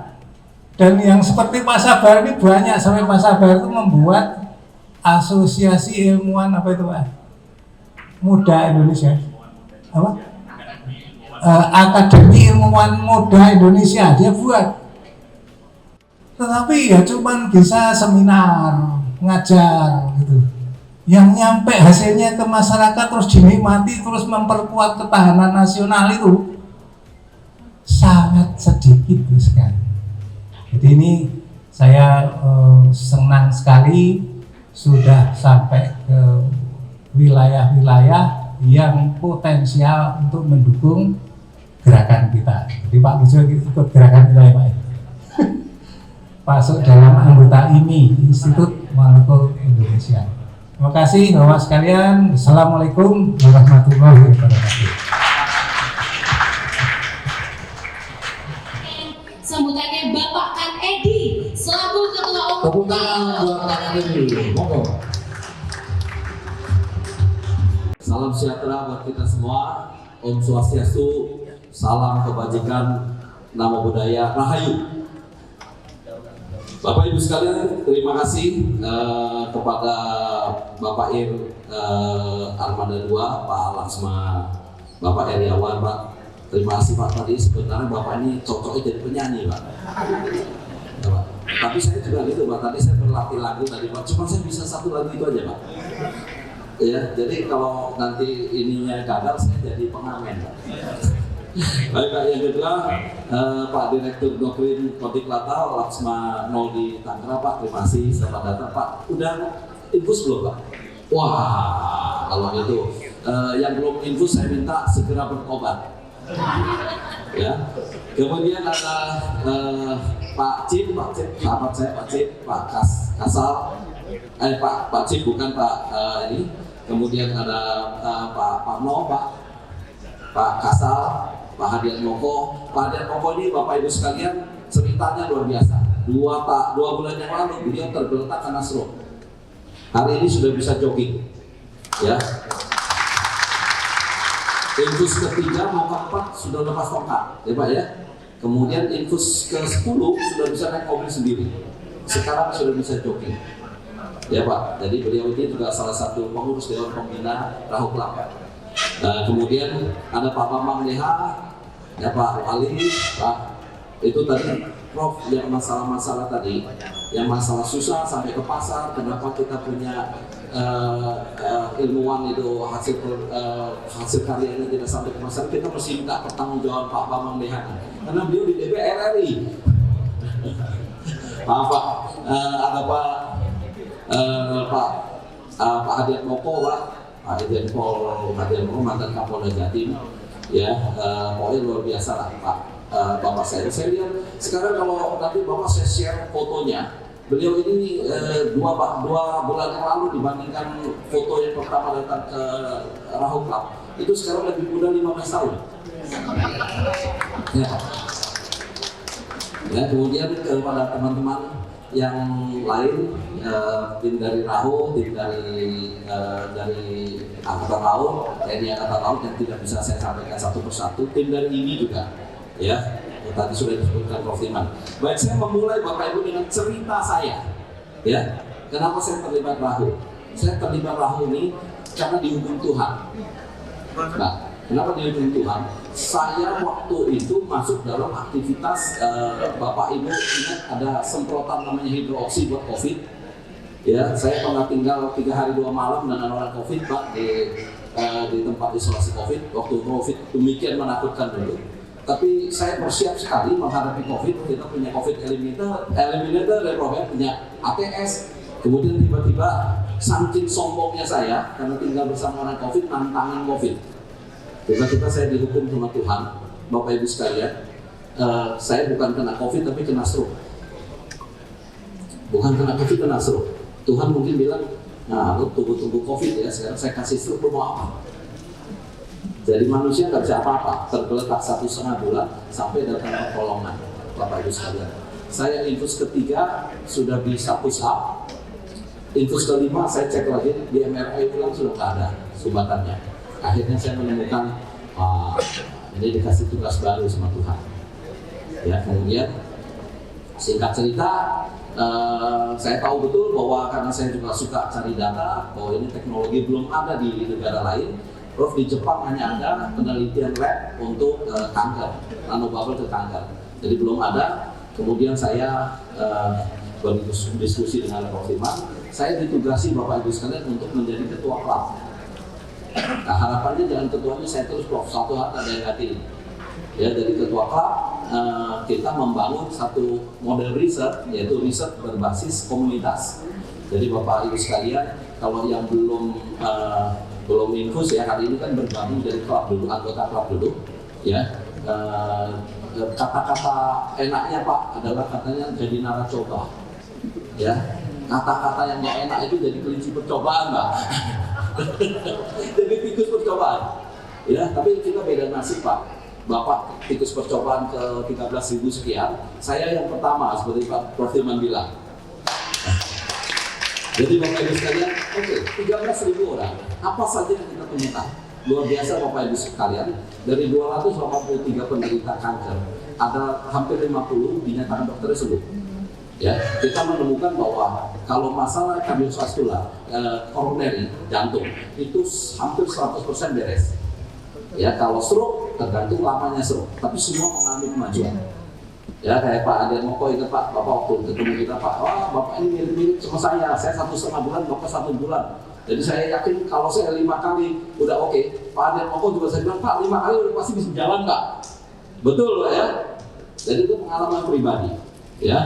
Dan yang seperti Pak Sabar ini banyak, sampai Pak Sabar itu membuat asosiasi ilmuwan apa itu Pak? Muda Indonesia. Apa? Akademi Ilmuwan Muda Indonesia dia buat. Tetapi ya cuman bisa seminar, ngajar gitu. Yang nyampe hasilnya ke masyarakat terus dinikmati, terus memperkuat ketahanan nasional itu sangat sedikit sekali. Jadi ini saya senang sekali sudah sampai ke wilayah-wilayah yang potensial untuk mendukung gerakan kita. Jadi Pak Bujo ikut gerakan kita ya Pak. Masuk dalam anggota IMI, Institut Molekul Indonesia. Terima kasih Bapak sekalian. Assalamualaikum warahmatullahi wabarakatuh. Sambutannya Bapak Kang Edi selaku Ketua Umum. Tepuk tangan buat Kang Edi. Monggo. Salam sejahtera buat kita semua. Om Swastiastu. Salam kebajikan, nama budaya, Rahayu. Bapak Ibu sekalian, terima kasih kepada Bapak Ir Armada 2, Pak Laksma, Bapak Heriawan, Pak. Terima kasih Pak, tadi sebenarnya Bapak ini cocoknya jadi penyanyi Pak. Ya, Pak. Tapi saya juga gitu Pak, tadi saya berlatih lagu tadi Pak, cuma saya bisa satu lagu itu aja Pak. Ya, jadi kalau nanti ininya gagal saya jadi pengamen Pak. Baik Pak, yang kedua Pak Direktur Doktrin Kontiklata Laksma 0 di Tangerang Pak, terima kasih selamat datang Pak. Udah infus belum Pak? Wah, kalau itu yang belum infus saya minta segera berobat. Ya, kemudian ada Pak Cip, sahabat saya Pak Cip, Pak Kasal, Pak Cip bukan Pak ini. Kemudian ada Pak No, Pak Kasal, Pak Hadiat Moko. Pak Hadiat Moko ini Bapak Ibu sekalian ceritanya luar biasa. Dua bulan yang lalu beliau tergeletak karena stroke. Hari ini sudah bisa jogging. Ya. Infus ketiga mau keempat sudah lepas tongkat, ya Pak ya. Kemudian infus ke-10 sudah bisa naik mobil sendiri. Sekarang sudah bisa jogging. Ya Pak. Jadi beliau ini juga salah satu pengurus Dewan Pembina Rahu Club. Kemudian ada Pak Bambang Deha, ya Pak Ali, Pak itu tadi Prof yang masalah-masalah tadi, yang masalah susah sampai ke pasar, kenapa kita punya ilmuwan itu hasil karyanya tidak sampai ke pasar, kita mesti minta pertanggungjawaban Pak Bambang Deha, karena beliau di DPR RI. Pak ada Pak Hadiat Moko Pak. Pak Irjen Pol mantan Kapolda Jatim, ya pokoknya luar biasa lah Pak Bapak saya. Saya lihat sekarang kalau nanti Bapak saya share fotonya, beliau ini dua bulan yang lalu dibandingkan foto yang pertama datang ke Rahu Club, itu sekarang lebih muda 15 tahun. Ya, kemudian kepada teman-teman yang lain, tim dari Rahu, tim dari Angkatan Laut, TNI Angkatan Laut yang tidak bisa saya sampaikan satu persatu, tim dari IMI juga, ya tadi sudah disebutkan Prof. Iman. Baik, saya memulai Bapak Ibu dengan cerita saya, ya. Kenapa saya terlibat Rahu? Saya terlibat Rahu ini karena dihukum Tuhan. Nah, kenapa dihukum Tuhan? Saya waktu itu masuk dalam aktivitas Bapak Ibu ingat ada semprotan namanya hidroksi buat COVID. Ya, saya pernah tinggal 3 hari 2 malam dengan orang COVID Pak di tempat isolasi COVID. Waktu COVID demikian menakutkan dulu. Tapi saya bersiap sekali menghadapi COVID. Kita punya COVID eliminator dan punya ATS. Kemudian tiba-tiba saking sombongnya saya karena tinggal bersama orang COVID, nantangin COVID. Tiba-tiba saya dihukum sama Tuhan, Bapak Ibu sekalian. saya bukan kena COVID tapi kena stroke. Bukan kena COVID, kena stroke. Tuhan mungkin bilang, nah lu tunggu-tunggu COVID ya, sekarang saya kasih stroke, lu mau apa? Jadi manusia nggak bisa apa-apa, tergeletak 1,5 bulan sampai datang pertolongan, Bapak Ibu sekalian. Saya infus ketiga sudah bisa push up, infus kelima saya cek lagi di MRI ulang sudah nggak ada sumbatannya. Akhirnya saya menemukan, ini dikasih tugas baru sama Tuhan. Ya, kemudian singkat cerita, saya tahu betul bahwa karena saya juga suka cari data bahwa ini teknologi belum ada di negara lain. Prof, di Jepang hanya ada penelitian lab untuk kanker, nanobubble ke kanker. Jadi belum ada. Kemudian saya berdiskusi dengan Prof. Iman, saya ditugasi Bapak Ibu sekalian untuk menjadi ketua klub. Nah, harapannya jangan ketuanya saya terus, Prof. Suatu hal ada yang hati. Ya, dari ketua klub kita membangun satu model riset, yaitu riset berbasis komunitas. Jadi Bapak Ibu sekalian, kalau yang belum infus ya, hari ini kan bergabung dari klub dulu, anggota klub dulu ya. Kata-kata enaknya Pak adalah katanya jadi narcoba ya. Kata-kata yang gak enak itu jadi kelinci percobaan Pak. Jadi tikus percobaan ya, tapi kita beda nasib Pak. Bapak tikus percobaan ke 13.000 sekian, saya yang pertama seperti Pak Prof. Iman bilang. Jadi Bapak Ibu sekalian, oke, 13.000 orang, apa saja yang kita temukan? Luar biasa Bapak Ibu sekalian, dari 283 penderita kanker, ada hampir 50 dinyatakan dokter sembuh. Ya, kita menemukan bahwa kalau masalah kardiovaskular, koroneri, jantung, itu hampir 100% beres. Ya, kalau stroke, tergantung lamanya stroke, tapi semua mengalami kemajuan. Ya, kayak Pak Adian Moko, ingat Pak, Bapak waktu ketemu kita Pak, wah Bapak ini mirip-mirip sama saya 1,5 bulan, Bapak 1 bulan. Jadi saya yakin kalau saya 5 kali udah oke. Pak Adian Moko juga saya bilang, Pak 5 kali udah pasti bisa jalan Pak. Betul Pak ya? Jadi itu pengalaman pribadi. Ya.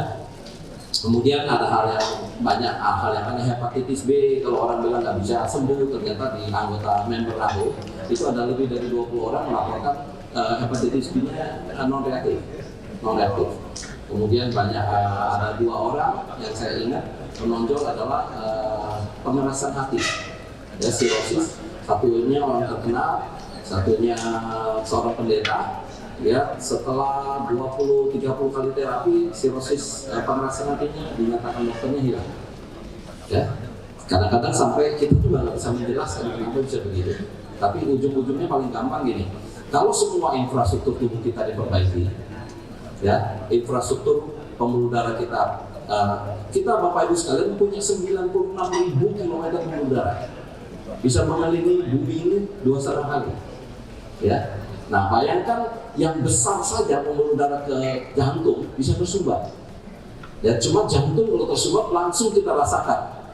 Kemudian ada hal yang banyak, hal yang kayak hepatitis B, kalau orang bilang nggak bisa sembuh, ternyata di anggota member RAHO itu ada lebih dari 20 orang melaporkan hepatitis B-nya non-reaktif. Kemudian banyak ada 2 orang yang saya ingat menonjol adalah pemerasan hati, ya, sirosis. Satunya orang terkenal, satunya seorang pendeta. Ya, setelah 20-30 kali terapi, sirosis pemerasan hatinya dinyatakan dokternya hilang. Ya, kadang-kadang sampai kita juga nggak bisa menjelaskan kenapa bisa begitu. Tapi ujung-ujungnya paling gampang gini. Kalau semua infrastruktur tubuh kita diperbaiki, ya, infrastruktur pembuluh darah kita, kita Bapak Ibu sekalian punya 96.000 km pembuluh darah, bisa mengelilingi bumi ini 2,5 kali. Ya, nah bayangkan yang besar saja pembuluh darah ke jantung bisa tersumbat. Ya, cuma jantung kalau tersumbat langsung kita rasakan,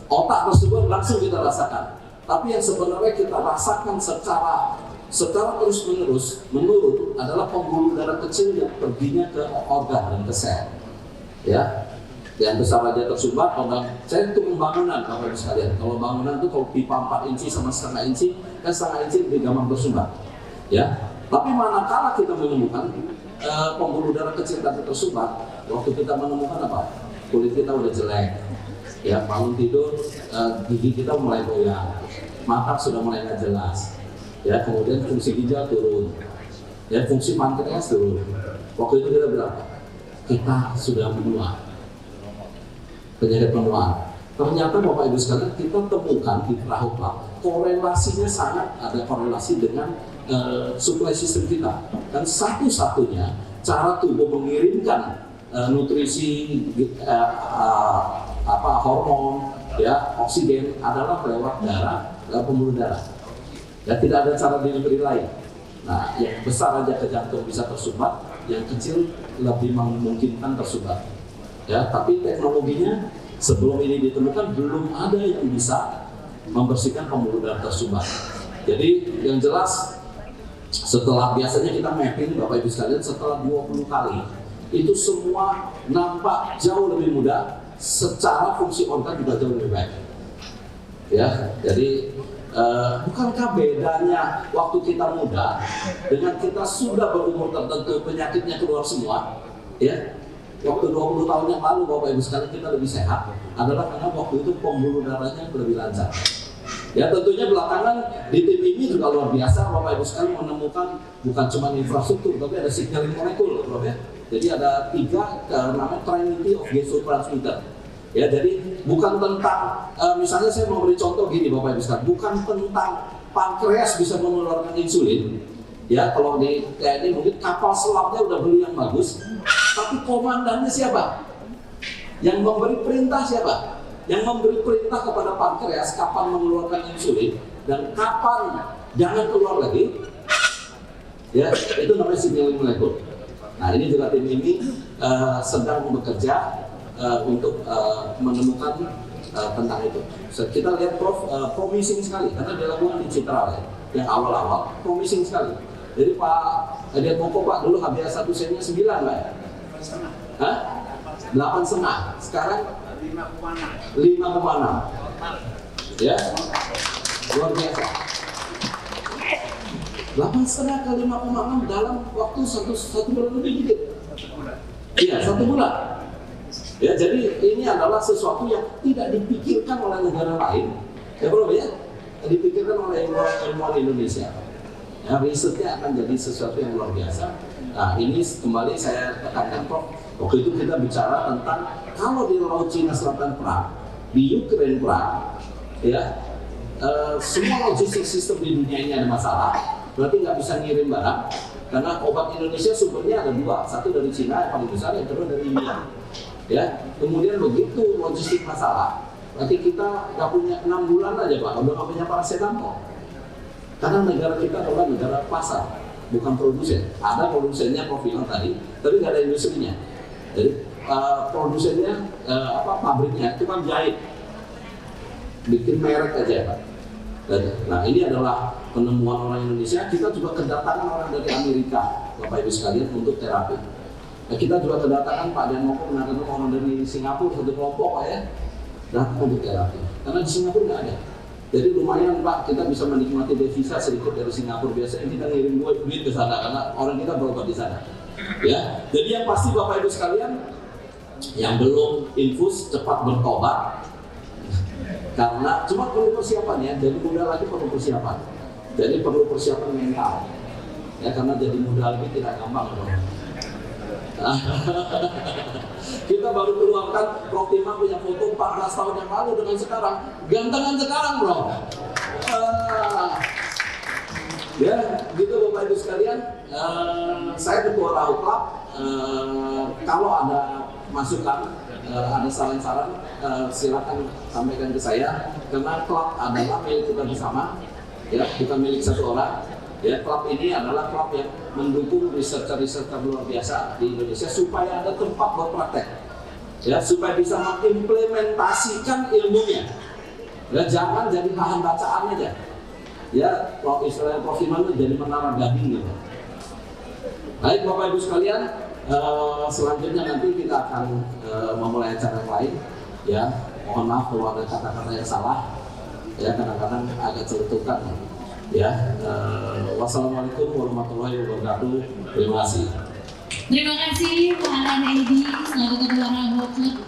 otak tersumbat langsung kita rasakan. Tapi yang sebenarnya kita rasakan secara terus-menerus menurun adalah pembuluh darah kecil yang perginya ke organ dan ke sel. Ya, yang besar aja tersumbat. Saya itu pembangunan Bapak Ibu sekalian. Kalau bangunan itu kalau pipa 4 inci sama setengah inci, kan setengah inci lebih gampang tersumbat. Ya, tapi manakala kita menemukan pembuluh darah kecil tadi tersumbat, waktu kita menemukan apa? Kulit kita udah jelek. Ya, bangun tidur, gigi kita mulai goyang, mata sudah mulai nggak jelas. Ya, kemudian fungsi ginjal turun, ya, fungsi pankreas turun. Waktu itu kita berapa? Kita sudah menua, penyakit penuaan. Ternyata Bapak Ibu sekalian, kita temukan di RAHO korelasinya sangat ada korelasi dengan suplai sistem kita. Dan satu-satunya cara tubuh mengirimkan nutrisi, hormon, ya, oksigen adalah lewat darah, pembuluh darah. Ya, tidak ada cara delivery lain. Nah, yang besar aja ke jantung bisa tersumbat, yang kecil lebih memungkinkan tersumbat. Ya, tapi teknologinya sebelum ini ditemukan belum ada yang bisa membersihkan pembuluh darah tersumbat. Jadi yang jelas setelah biasanya kita mapping Bapak Ibu sekalian setelah 20 kali itu semua nampak jauh lebih mudah, secara fungsi organ juga jauh lebih baik. Ya, jadi Bukankah bedanya waktu kita muda dengan kita sudah berumur tertentu, penyakitnya keluar semua, ya? Waktu 20 tahun yang lalu Bapak Ibu sekalian kita lebih sehat adalah karena waktu itu pembuluh darahnya lebih lancar. Ya tentunya belakangan di tim ini juga luar biasa Bapak Ibu sekalian menemukan bukan cuma infrastruktur tapi ada signaling molekul, Bapak ya. Jadi ada 3 namanya trinity of vasotransmitter. Ya jadi bukan tentang misalnya saya mau beri contoh gini Bapak Ibu sekalian, bukan tentang pankreas bisa mengeluarkan insulin. Ya kalau di TNI mungkin kapal selamnya udah beli yang bagus, tapi komandannya siapa? Yang memberi perintah siapa? Yang memberi perintah kepada pankreas kapan mengeluarkan insulin dan kapan jangan keluar lagi. Ya itu namanya signaling molekul. Nah ini juga tim ini sedang bekerja untuk menemukan tentang itu. Kita lihat Prof promising sekali karena dilakukan di Citra ya, yang awal-awal promising sekali. Jadi Pak Adiat Moko Pak dulu HbA1c-nya 9 Pak ya? Hah? 8,5. Sekarang 5,6. Ya, luar biasa. 8,5 ke 5,6 dalam waktu satu bulan lebih dikit. Iya, 1 bulan. Ya, jadi ini adalah sesuatu yang tidak dipikirkan oleh negara lain, ya Bro ya, dipikirkan oleh ilmuwan Indonesia. Ya, risetnya akan jadi sesuatu yang luar biasa. Nah, ini kembali saya tekankan Prof. Waktu itu kita bicara tentang kalau di Laut Cina Selatan perang, di Ukraine perang, ya semua logistik sistem di dunia ini ada masalah. Berarti nggak bisa ngirim barang karena obat Indonesia sumbernya ada 2, satu dari Cina yang paling besar, yang kedua dari India. Ya, kemudian begitu logistik masalah, berarti kita nggak punya 6 bulan aja Pak, udah nggak punya paracetamol. Karena negara kita adalah negara pasar, bukan produsen. Ada produsennya profilan tadi, tapi nggak ada industrinya. Jadi produsennya pabriknya cuma jahit, bikin merek aja Pak. Nah ini adalah penemuan orang Indonesia. Kita juga kedatangan orang dari Amerika, Bapak Ibu sekalian, untuk terapi. Nah, kita juga kedatangan Pak Adian Moko menandatangani orang dari Singapura, satu kelompok Pak ya, datang untuk terapi. Karena di Singapura nggak ada. Jadi lumayan Pak, kita bisa menikmati devisa sedikit dari Singapura. Biasanya kita ngirim duit ke sana karena orang kita berobat di sana. Ya, jadi yang pasti Bapak Ibu sekalian, yang belum infus cepat bertobat. Karena cuma perlu persiapan ya, jadi muda lagi perlu persiapan. Jadi perlu persiapan mental. Ya karena jadi muda lagi tidak gampang Bro. Kita baru keluarkan Prof. Timah punya foto 14 tahun yang lalu dengan sekarang, gantengan sekarang Bro. Ya, gitu Bapak Ibu sekalian. Saya ketua Rahu Club. Kalau ada masukan, ada saran-saran, silakan sampaikan ke saya. Karena klub adalah milik kita bersama, ya, bukan milik satu orang. Ya, klub ini adalah klub yang mendukung researcher-researcher luar biasa di Indonesia supaya ada tempat berpraktek, ya, supaya bisa mengimplementasikan ilmunya. Ya, jangan jadi bahan bacaan aja. Ya, kalau istilahnya Prof. Iman itu jadi menara gading gitu. Baik Bapak Ibu sekalian, selanjutnya nanti kita akan memulai acara yang lain. Ya, mohon maaf kalau ada kata-kata yang salah. Ya, kadang-kadang agak celetukan. Ya, wassalamualaikum warahmatullahi wabarakatuh. Terima kasih. Terima kasih Pak Alan Edi selaku ketua Rahu Club.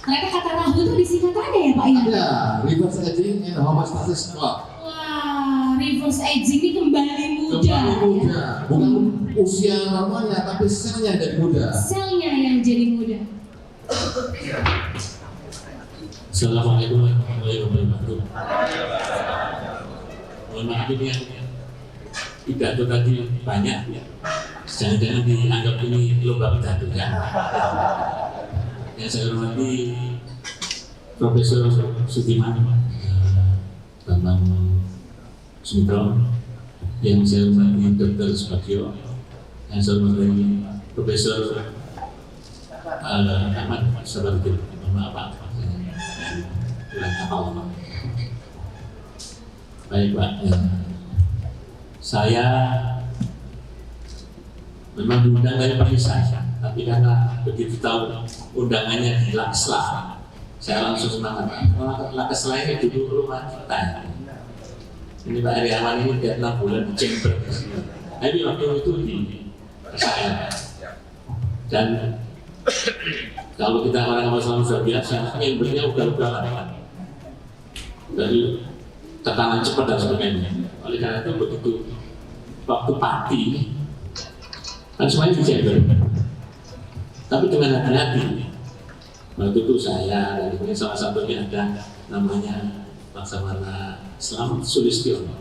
Ternyata kata Rahu itu disingkatannya ya Pak ya? Ya, reverse aging and homeostasis club. Wah, reverse aging ini kembali muda. Kembali muda, bukan usia normalnya, tapi selnya jadi muda. Selnya yang jadi muda. Assalamualaikum warahmatullahi wabarakatuh. Mohon maaf ini yang pidato tadi banyak ya. Jangan-jangan dianggap ini lomba pidato ya. Yang saya hormati Profesor Sudiman, Bambang Sumitra, yang saya hormati Dr. Subagio, yang saya hormati Profesor Ahmad Sabarudin. Maaf Pak, baik Pak, saya memang diundang dari pemisah, tapi karena begitu tahu undangannya di Laksla, saya langsung semangat. Laksla ini dulu rumah kita. Ini Pak Heriawan ini tiap 6 bulan di chamber. Jadi waktu itu di saya. Dan kalau kita orang kapal selam sudah biasa, chambernya ugal-ugalan. Dari tekanan cepat dan sebagainya. Oleh karena itu begitu waktu pati kan semuanya di chamber. Tapi dengan hati-hati. Waktu itu saya dan kemudian salah satunya ada namanya Laksamana Selamat Sulistiono.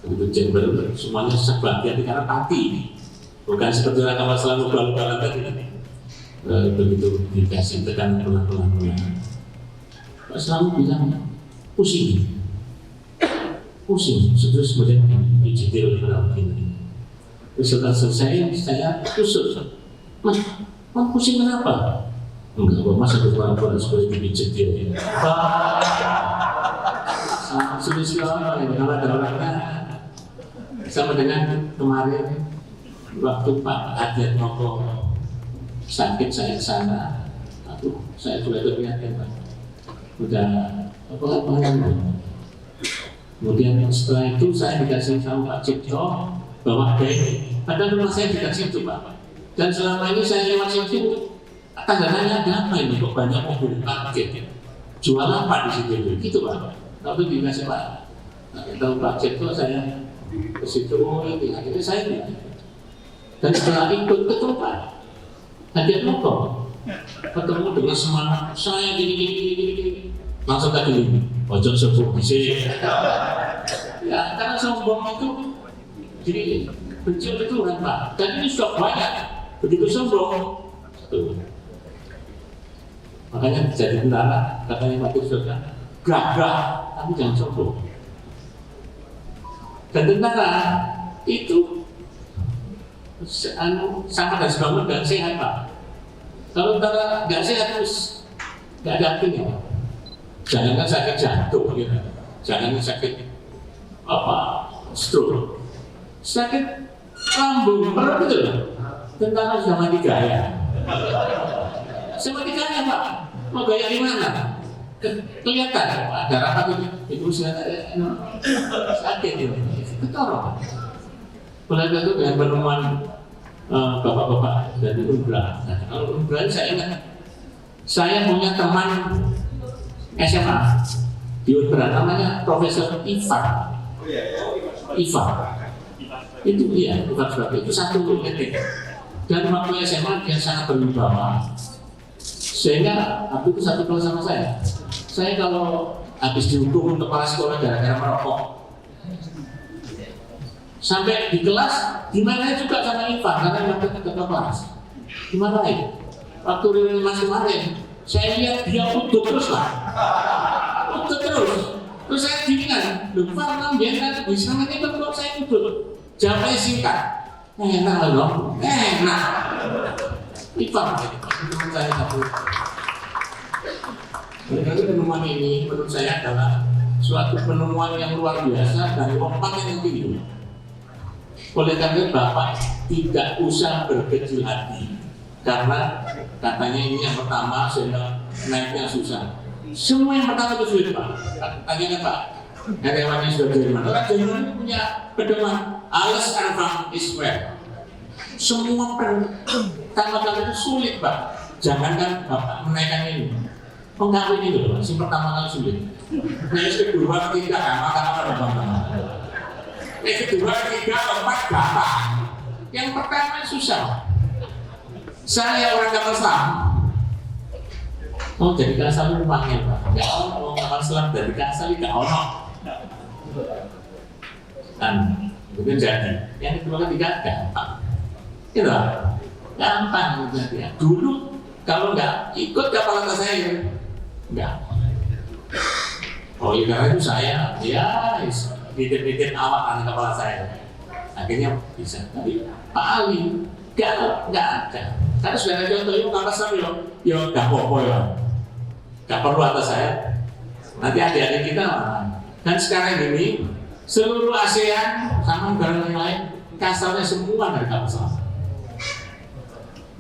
Begitu chamber semuanya serba hati-hati karena pati. Bukan seperti orang kapal selam ugal-ugalan tadi. Begitu dikasih tekanan pelan-pelan. Pak Selamat bilang pusing, terus kemudian dijitil berapa ini. Terus setelah selesai saya tusuk, mas pusing kenapa? Enggak, mas ada pelan-pelan supaya dijitil. Sudah ini kalau ada orangnya sama dengan kemarin waktu Pak Adiat Moko sakit saya ke sana, saya sudah terlihatkan Pak, udah apa-apa. Kemudian setelah itu saya dikasih tahu Pak Cipto bahwa padahal rumah saya dikasih itu Pak. Dan selama ini saya lewat situ, tanggalnya ada apa ini kok banyak mobil parkir, jual apa di situ gitu Pak. Lalu dikasih Pak, tahu Pak Cipto saya ke situ, akhirnya saya dan setelah ikut ketemu Pak Hadiat Moko ketemu dengan semangat saya gini langsung tadi ojo sombong sih ya karena sombong itu jadi benci itu kan Pak dan ini sudah banyak begitu sombong tuh. Makanya jadi tentara katanya Pak Tirta gagah tapi jangan sombong dan tentara itu sama dan sebangun dan sehat Pak. Kalau tentara nggak sehat terus nggak ada artinya Pak. Jangankan sakit jantung gitu, jangan sakit apa stroke, sakit lambung perut itu loh. Tentara sudah mati gaya, saya mati gaya Pak. Mau gaya di mana? Kelihatan ada rapat itu sakit itu, ketorong. Mulai itu dengan penemuan bapak-bapak dari Umbra. Nah, kalau Umbra saya ingat, saya punya teman SMA di Umbra namanya Profesor Iva. Itu iya, bukan sebab itu satu titik. Dan waktu SMA dia sangat berwibawa. Sehingga waktu itu satu kelas sama saya. Saya kalau habis dihukum kepala sekolah gara-gara merokok, sampai di kelas dimarahin juga sama Ivan karena waktu ke kelas dimarahin. Waktu Riri masih kemarin saya lihat dia utuh terus lah, terus saya bingung lupa dia kan bisa nanti berbuat saya utuh jawabnya singkat enak loh enak Ivan teman saya satu. Jadi penemuan ini menurut saya adalah suatu penemuan yang luar biasa dari lompatan yang tinggi. Oleh karena Bapak tidak usah berkecil hati karena katanya ini yang pertama sehingga naiknya susah. Semua yang pertama itu sulit Pak. Tanya Pak, karyawannya sudah Jerman. Orang Jerman punya pedoman alles Anfang is well. Semua pertama itu sulit Pak. Jangankan Bapak menaikkan ini. Pengkawin ini loh, yang pertama kali sulit. Nah yang kedua, ketiga, maka yang kedua, ketiga, keempat, gampang. Yang pertama susah. Saya orang kapal selam. Oh jadi kapal selam itu panggil Pak. Gak ono kapal selam dari kapal gak ono. Dan kemudian jadi. Yang kedua ketiga gampang. Gitu. Gampang gitu ya. Dulu kalau nggak ikut kapal atas saya, nggak. Oh iya karena itu saya ya dikit-dikit awak kapal saya. Akhirnya bisa. Tapi Pak Ali nggak ada. Karena sudah ada contoh itu kapal saya yo nggak apa-apa ya. Nggak perlu atas saya. Nanti adik-adik kita dan sekarang ini seluruh ASEAN sama negara yang lain kasarnya semua dari kapal selam.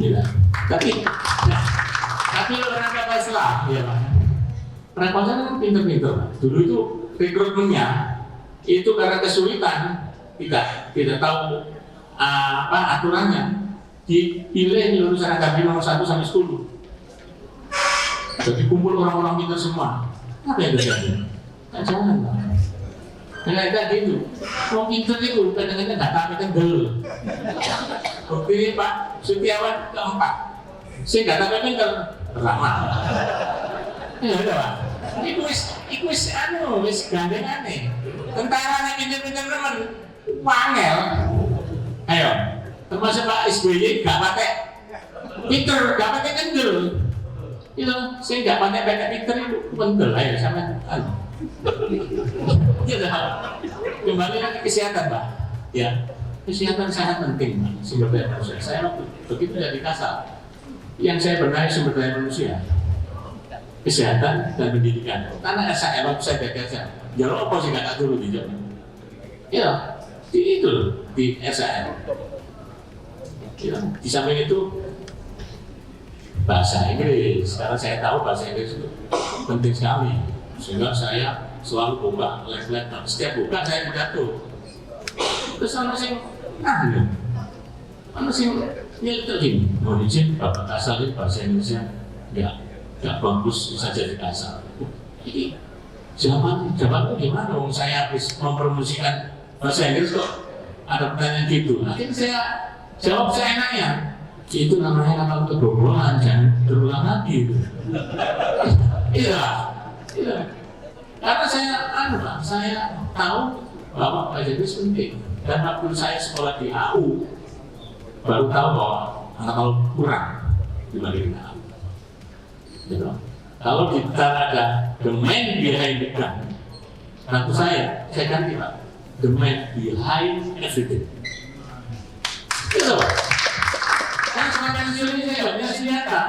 Ya. Tapi orang kapal selam, ya Pak. Kapal selam kan pinter-pinter. Dulu itu rekrutmennya itu karena kesulitan tidak tahu aturannya, dipilih lulusan akademi nomor 1 sampai 10. Jadi kumpul orang-orang pintar semua. Apa yang terjadi? Nah, jangan Pak. Nah, kayak gitu. Orang pintar itu kadang-kadang nggak tahu kan dulu. Oke Pak Setiawan keempat. Saya nggak tahu pintar pertama. Ya udah Pak. Iku wis gandengane. Tentara nek pinter-pinter teman wangel. Ayo. Termasuk Pak SBY gak pakai pinter, gak pakai kendel. Itu saya nggak pakai pinter itu kendel ayo sama. Gitu. Kembali lagi kesehatan Pak. Ya, kesehatan sangat penting Pak. Sumber daya manusia. Saya begitu jadi Kasal. Yang saya benahi sumber daya manusia, kesehatan dan pendidikan. Karena SHM saya gagal. Jalur apa sih nggak dulu di zaman? Ya, di SHM. Ya, di samping itu bahasa Inggris. Karena saya tahu bahasa Inggris itu penting sekali. Sehingga saya selalu buka les-les. Setiap buka saya pidato. Terus ana sing ana sing nyeltekin. Mohon izin Bapak Kasal ini bahasa Inggrisnya nggak bagus, bisa jadi kasar. Jadi zaman gimana? Saya habis mempromosikan bahasa Inggris kok ada pertanyaan gitu. Akhirnya saya jawab seenaknya. Itu namanya kalau kebobolan, jangan terulang lagi. Iya. Karena saya tahu bahwa bahasa Inggris penting. Dan waktu saya sekolah di AU, baru tahu bahwa kalau kurang dibanding AU. Gitu. Kalau kita ada the man behind the gun, waktu saya ganti Pak, the man behind everything. Gitu Pak. Kan semakin ini saya banyak senjata,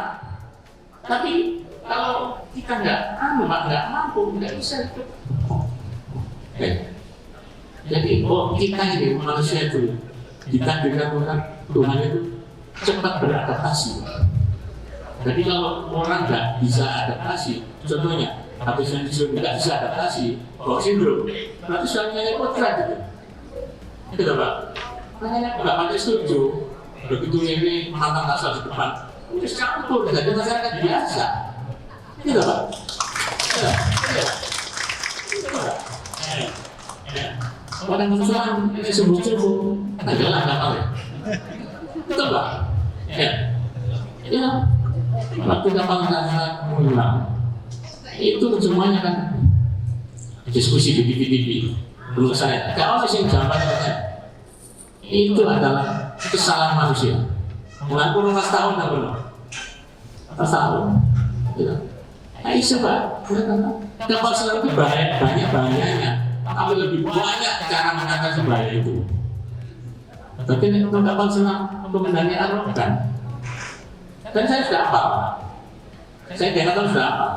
tapi kalau kita nggak mampu, nggak bisa itu. Jadi kita ini manusia itu ditakdirkan Tuhan itu cepat beradaptasi. Jadi kalau orang nggak bisa adaptasi, contohnya habis pensiun nggak bisa adaptasi, sindrom, berarti suaminya kodrat gitu. Itu Pak. Makanya nggak pakai setuju. Begitu ini menantang asal di depan, udah campur jadi masyarakat biasa. Itu Pak. Orang musuhan ini sembuh-sembuh, adalah kapal ya. Itu Pak. Ya. Waktu kapal sangat mengulang, itu semuanya kan diskusi di TV. Menurut saya, kalau sih jawabannya itu adalah kesalahan manusia. Mulai 18 tahun tak belum. 18 tahun. Nah, coba. Kapal selam itu banyak-banyaknya. Tapi lebih banyak cara mengatasi bahaya itu. Tapi untuk kapal selam komandannya arogan. Dan saya sudah hafal. Saya dengar sudah hafal.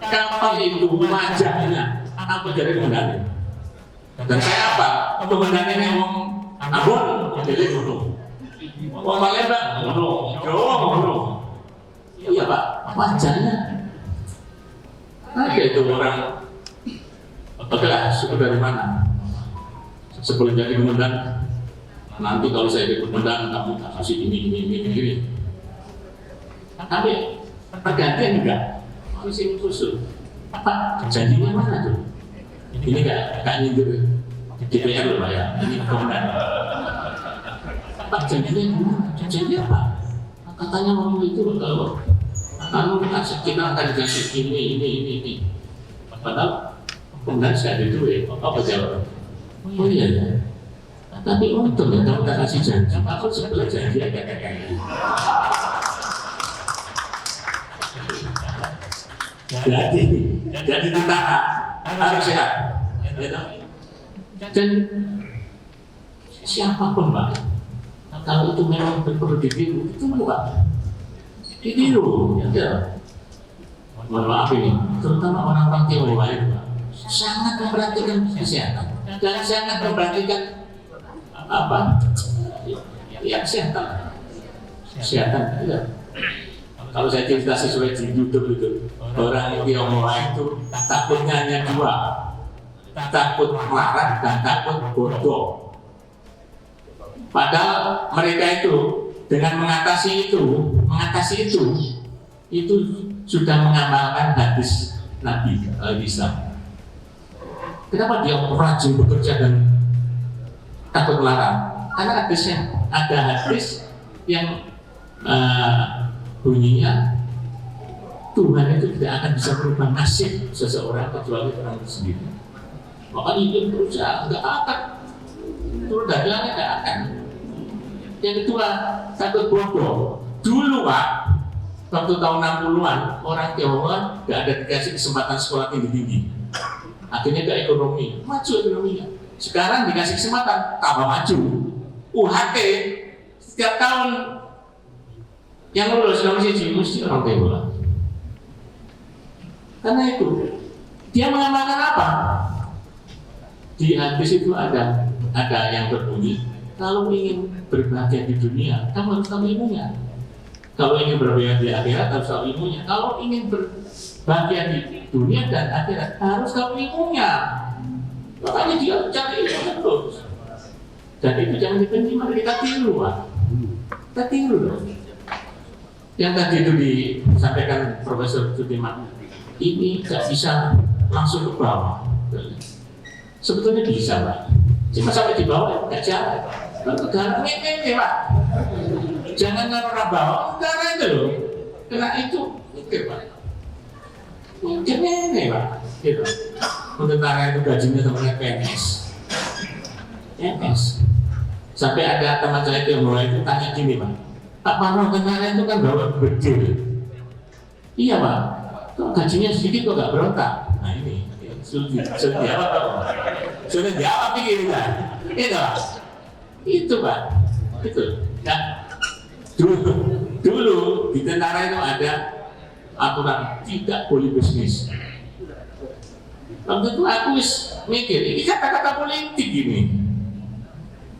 Kapal itu wajahnya apa jadi komandannya. Dan saya hafal komandannya ngomong Ambon, jadi gunung. Wong Palembang, gunung. Jawa, gunung. Iya Pak, wajahnya. Ada itu orang. Oke lah, suku dari mana? Sebelum jadi komandan, nanti kalau saya jadi komandan, kamu kasih ini. Tapi pergantian juga, masih khusus. Apa janjinya mana tuh? Ini nggak nyindir DPR loh Pak ya, ini komandan. Pak janjinya gimana? Janji apa? Katanya waktu itu kalau kita akan dikasih ini. Padahal komandan saya ada duit, apa jawab? Oh iya ya. Tapi untung ya kalau kita kasih janji, aku sebelah janji agak kayak gitu. Jadi tentara harus sehat. Dan siapapun Pak, kalau itu memang perlu ditiru, itu Pak, ditiru. Ya. Mohon maaf ini, terutama orang-orang Tionghoa itu Pak, sangat memperhatikan kesehatan dan sangat memperhatikan apa? Ya kesehatan. Ya. Kalau saya cerita sesuai di YouTube itu, orang Tionghoa itu takutnya hanya dua, takut melarang, dan takut bodoh. Padahal mereka itu dengan mengatasi itu sudah mengamalkan hadis Nabi Isa. Kenapa dia rajin bekerja dan takut melarang? Karena ada hadis yang bunyinya Tuhan itu tidak akan bisa merubah nasib seseorang kecuali orang itu sendiri. Makanya dia berusaha, nggak akan turun dagangnya, nggak akan. Yang kedua, takut bodoh. Dulu Pak, waktu tahun 60-an, orang Tionghoa nggak ada dikasih kesempatan sekolah tinggi-tinggi. Akhirnya ke ekonomi, maju ekonominya. Sekarang dikasih kesempatan, tambah maju. UHT, setiap tahun yang lulus Indonesia mesti orang Tionghoa. Karena itu, dia mengamalkan apa? Di hadis itu ada yang berbunyi, kalau ingin berbahagia di dunia, kamu harus tahu ilmunya. Kalau ingin berbahagia di akhirat, harus tahu ilmunya. Kalau ingin berbahagia di dunia dan akhirat, harus tahu ilmunya. Makanya dia cari ilmu terus. Dan itu jangan dibenci, mari kita tiru, Pak. Kita tiru loh. Yang tadi itu disampaikan Profesor Sudirman, ini nggak bisa langsung ke bawah. Sebetulnya bisa, Pak. Cuma sampai di bawah nggak jalan. Negara ini, Pak. Jangan naruh bawah, negara itu loh. Kena itu, mikir, Pak. Mikir ini, Pak. Gitu. Tentara itu gajinya temannya PNS. PNS. Sampai ada teman saya yang mulai itu tanya gini, Pak. Pak Parno, tentara itu kan bawa bedil. Iya, Pak. Kok gajinya sedikit kok nggak berontak? Nah ini, sudah jawab pikirnya. Itu Pak, itu. Nah, dulu di tentara itu ada aturan tidak boleh bisnis. Waktu itu aku mikir, ini kata-kata politik ini.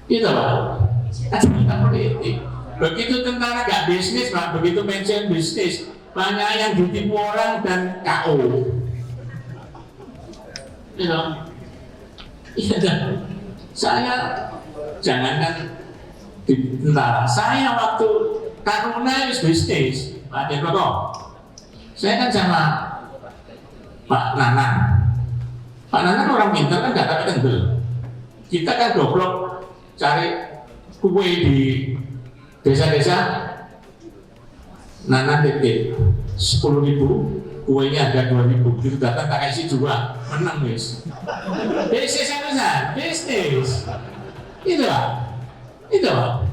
Gitu Pak, kata-kata politik. Begitu tentara nggak bisnis, Pak, begitu pensiun bisnis. Banyak yang ditipu orang dan KO. Iya, saya jangankan di tentara. Saya waktu Taruna bisnis, Pak Dekoto. Saya kan sama Pak Nanan. Pak Nanan orang pintar kan nggak pakai kendel. Kita kan goblok cari kue di desa-desa. Nanan titip 10.000, kuenya ada 2.000, itu datang tak kasih 2, menang wis. Bisnis apa bisnis. Itu Pak,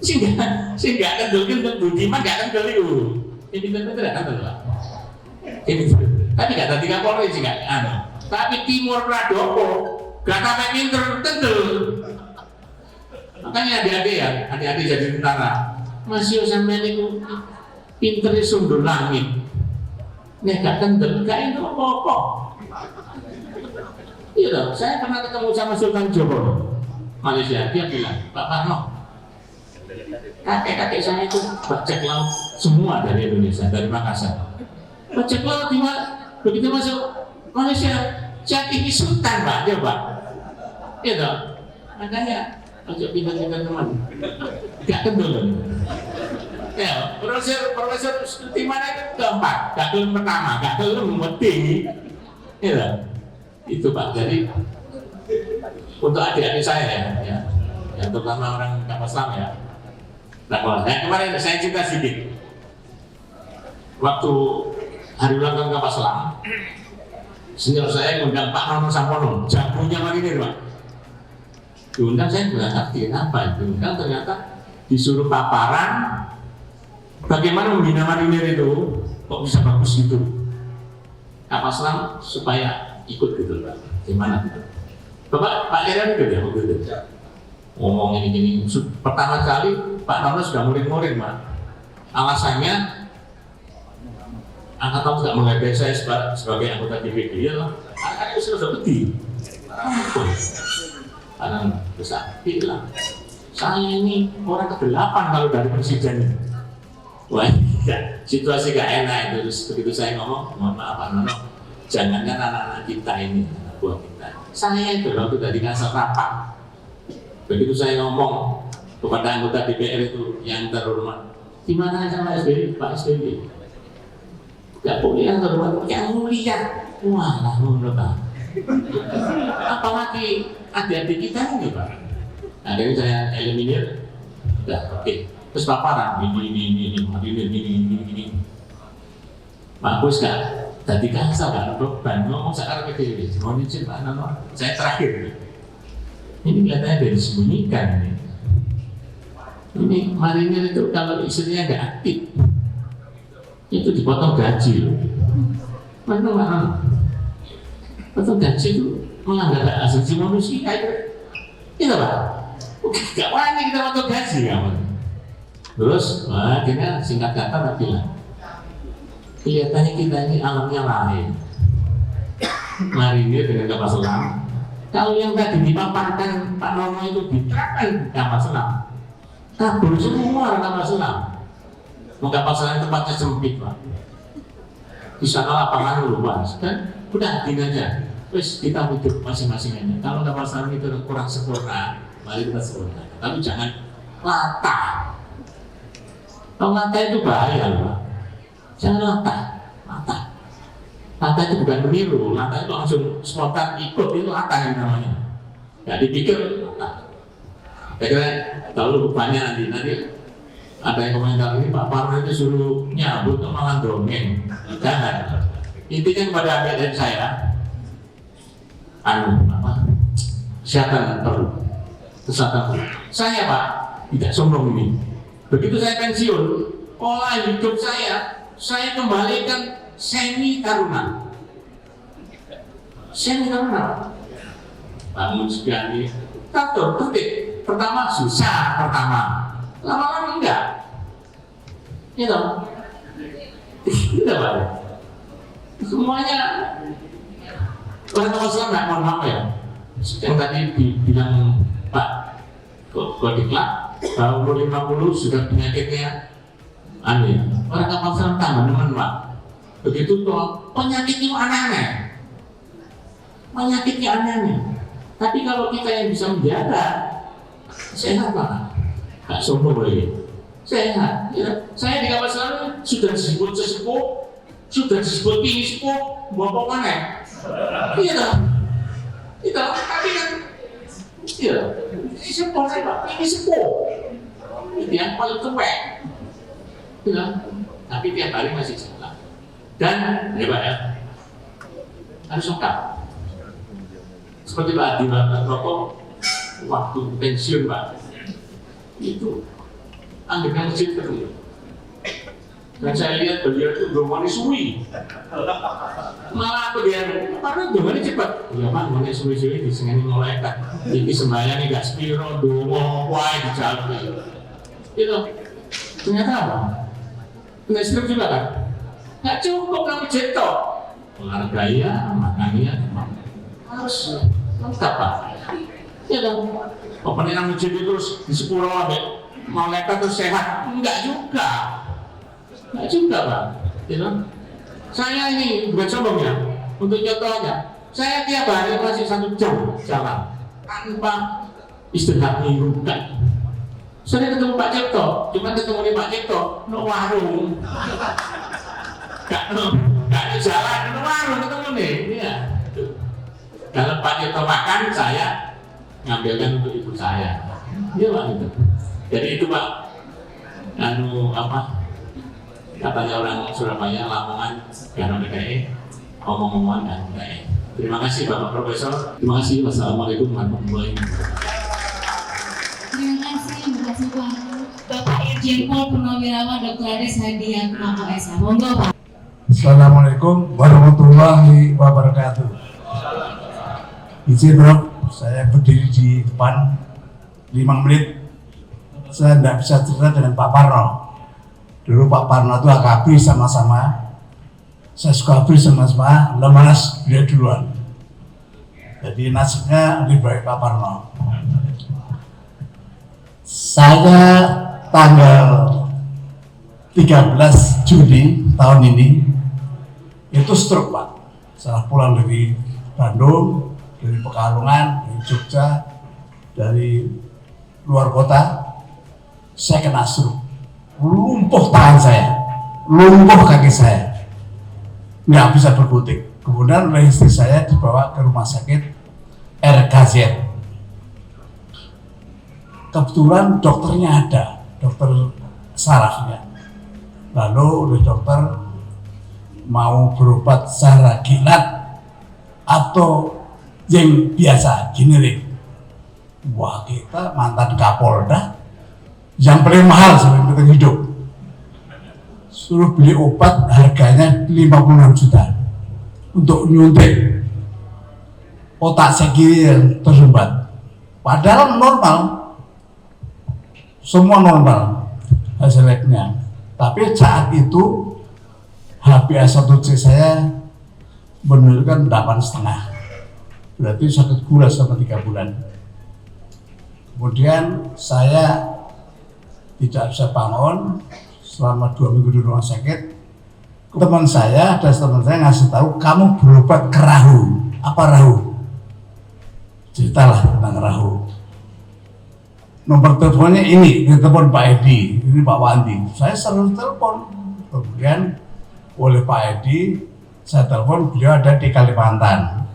sehingga kendel Budiman gak kendel itu. Ini tentu tidak kendel Pak. Ini tapi gak tadi Kapolri sih gak tapi Timur Pradoko gak sampai pinter kendel. Makanya adik-adik jadi tentara. Masih sampai itu pinternya sundul langit. Nih gak kendel, gak itu apa-apa. Iya dong, saya pernah ketemu sama Sultan Johor Malaysia, dia bilang, Pak Parno, kakek-kakek saya itu bajak laut semua dari Indonesia, dari Makassar. Bajak laut di mana? Begitu masuk Malaysia, jadi Sultan Pak, dia Pak. Iya dong, makanya ajak pindah-pindah teman. Gak kendel. Ya, profesor di mana itu keempat, gak kelem pertama, gak kelem mati. Ya, itu Pak. Jadi untuk adik-adik saya ya, terutama orang kapal selam ya. Nah, kemarin saya cerita sedikit. Waktu hari ulang tahun kapal selam, senior saya mengundang Pak Nono Sampono, jagonya marinir Pak. Diundang saya nggak ngerti apa itu. Diundang ternyata disuruh paparan. Bagaimana membina marinir itu kok bisa bagus gitu? Kapal selam supaya ikut gitu Pak. Gimana gitu? Pak Heran gitu ya waktu itu. Ngomong ini pertama kali Pak Nono sudah murid-murid Pak. Alasannya angkatan tidak menghargai saya sebagai anggota DPD ya lah. Itu sudah pedih. Karena besar bilang saya ini orang ke-8 kalau dari presiden. Wah, situasi gak enak itu. Terus begitu saya ngomong, mohon maaf Pak Nono, jangankan anak-anak kita ini, buah kita. Saya itu waktu tadi ngasal rapat, begitu saya ngomong kepada anggota DPR itu yang terhormat, gimana sama SBY, Pak SBY? Gak boleh yang terhormat, yang mulia. Walah, menurut apalagi adik-adik kita ini Pak. Akhirnya saya eliminir, udah oke. Terus paparan, ini. Bagus gak? Tadi kan saya beban ngomong sekarang ke diri. Mohon izin Pak Nano, saya terakhir. Ini kelihatannya dari disembunyikan ini. Ini marinir itu kalau istrinya nggak aktif, itu dipotong gaji loh. Mana? Potong gaji itu melanggar hak asasi manusia itu. Iya Pak. Gak wani kita potong gaji kamu. Terus, akhirnya singkat kata Pak bilang, kelihatannya kita ini alamnya lain. Marinir dengan kapal selam. Kalau yang tadi dipaparkan Pak Nono itu diterapkan kapal selam, kabur semua kapal selam. Mau kapal selam tempatnya sempit Pak. Di sana lapangan luas kan, udah gini aja. Terus kita hidup masing-masing aja. Kalau kapal selam itu kurang sempurna, mari kita sempurna. Tapi jangan latah. Kalau latah itu bahaya Pak. Jangan latah. Latah itu bukan meniru, latah itu langsung spontan ikut, itu latah yang namanya. Gak dipikir latah. Kira-kira kalau banyak nanti ada yang komentar ini Pak Parno itu suruh nyambut malah dongeng. Jangan. Intinya kepada adik-adik saya, kesehatan perlu. Saya Pak tidak sombong ini. Begitu saya pensiun, pola hidup saya kembalikan semi taruna. Bangun sekali, tato, tertib. Pertama susah, lama-lama enggak. Gitu. Tidak Pak. Semuanya orang Islam nggak mohon maaf ya. Yang tadi bilang Pak Kodiklat, umur 50 sudah penyakitnya aneh. Orang kapal selam teman-teman Pak. Begitu toh penyakitnya aneh-aneh. Tapi kalau kita yang bisa menjaga, sehat Pak. Gak sombong lagi. Sehat. Ya. Saya di kapal selam sudah disebut sesepuh, sudah disebut tinggi sepuh, bapak mana? Iya. Tapi kan, iya. Ini sepuh saya Pak, tinggi sepuh. Yang paling tua. Iya. Tapi tiap hari masih jalan. Dan, ya Pak ya, harus lengkap. Seperti Pak Adi Rokok, waktu pensiun Pak, itu anggaran masjid terus. Dan saya lihat beliau itu domani suwi. Malah karena domani cepat. Ya Pak, domani suwi-suwi disengani malaikat. Ini sembahyangnya gak sepiro, domo, wai di jalan. Itu, ternyata apa? Nggak strip juga kan? Nggak cukup kamu jetok. Olahraga ya, makannya harus lengkap Pak. Ya dong. Pemenang masjid itu terus di sepuluh malaikat terus sehat? Enggak juga Pak. Ya dong. Saya ini bukan sombong ya. Untuk contohnya, saya tiap hari masih 1 jam jalan tanpa istirahat minggu kan. Saya ketemu Pak Cipto, cuma ketemu Pak Cipto, no warung. Gak ada jalan, no warung ketemu nih. Iya. Kalau Pak Cipto makan, saya ngambilkan untuk ibu saya. Iya Pak itu. Jadi itu Pak, katanya orang Surabaya, Lamongan, Gano DKI, omong-omongan dan DKI. Terima kasih Bapak Profesor. Terima kasih. Wassalamualaikum warahmatullahi wabarakatuh. Terima kasih Bapak Irjen Pol Purnawirawan Dr. Ades Hadiat Mako SH. Monggo Pak. Assalamualaikum warahmatullahi wabarakatuh. Izin Rob, saya berdiri di depan 5 menit. Saya tidak bisa cerita dengan Pak Parno. Dulu Pak Parno itu AKB sama-sama. Saya suka AKB sama-sama, lemas dia duluan. Jadi nasibnya lebih baik Pak Parno. Saya tanggal 13 Juni tahun ini itu stroke Pak. Saya pulang dari Bandung, dari Pekalongan, dari Jogja, dari luar kota, saya kena stroke. Lumpuh tangan saya, lumpuh kaki saya, nggak bisa berkutik. Kemudian oleh istri saya dibawa ke rumah sakit RKZ. Kebetulan dokternya ada, dokter sarafnya. Lalu oleh dokter mau berobat secara kilat atau yang biasa, generik. Wah, kita mantan Kapolda yang paling mahal sampai kita hidup. Suruh beli obat harganya 56 juta untuk nyuntik otak saya kiri yang tersumbat. Padahal normal, semua normal hasil labnya. Tapi saat itu HbA1c saya menunjukkan 8,5. Berarti sakit gula selama 3 bulan. Kemudian saya tidak bisa bangun selama 2 minggu di rumah sakit. Teman saya, ada teman saya ngasih tahu, kamu berobat ke Rahu. Apa Rahu? Ceritalah tentang Rahu. Nomor teleponnya ini telepon Pak Edi, ini Pak Wandi. Saya selalu telepon. Kemudian oleh Pak Edi, saya telepon, beliau ada di Kalimantan.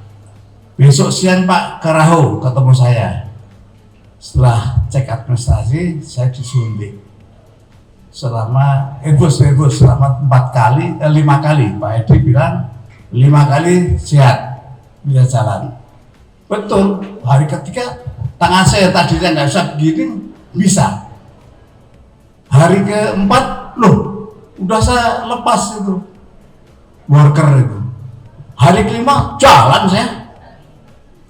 Besok siang Pak ke Rahu, ketemu saya. Setelah cek administrasi, saya disuntik. Selama 5 kali, Pak Edi bilang 5 kali sehat, bisa jalan. Betul, hari ketiga tangan saya tadinya nggak bisa begini, bisa. Hari keempat, loh, udah saya lepas itu worker itu. Hari kelima jalan saya.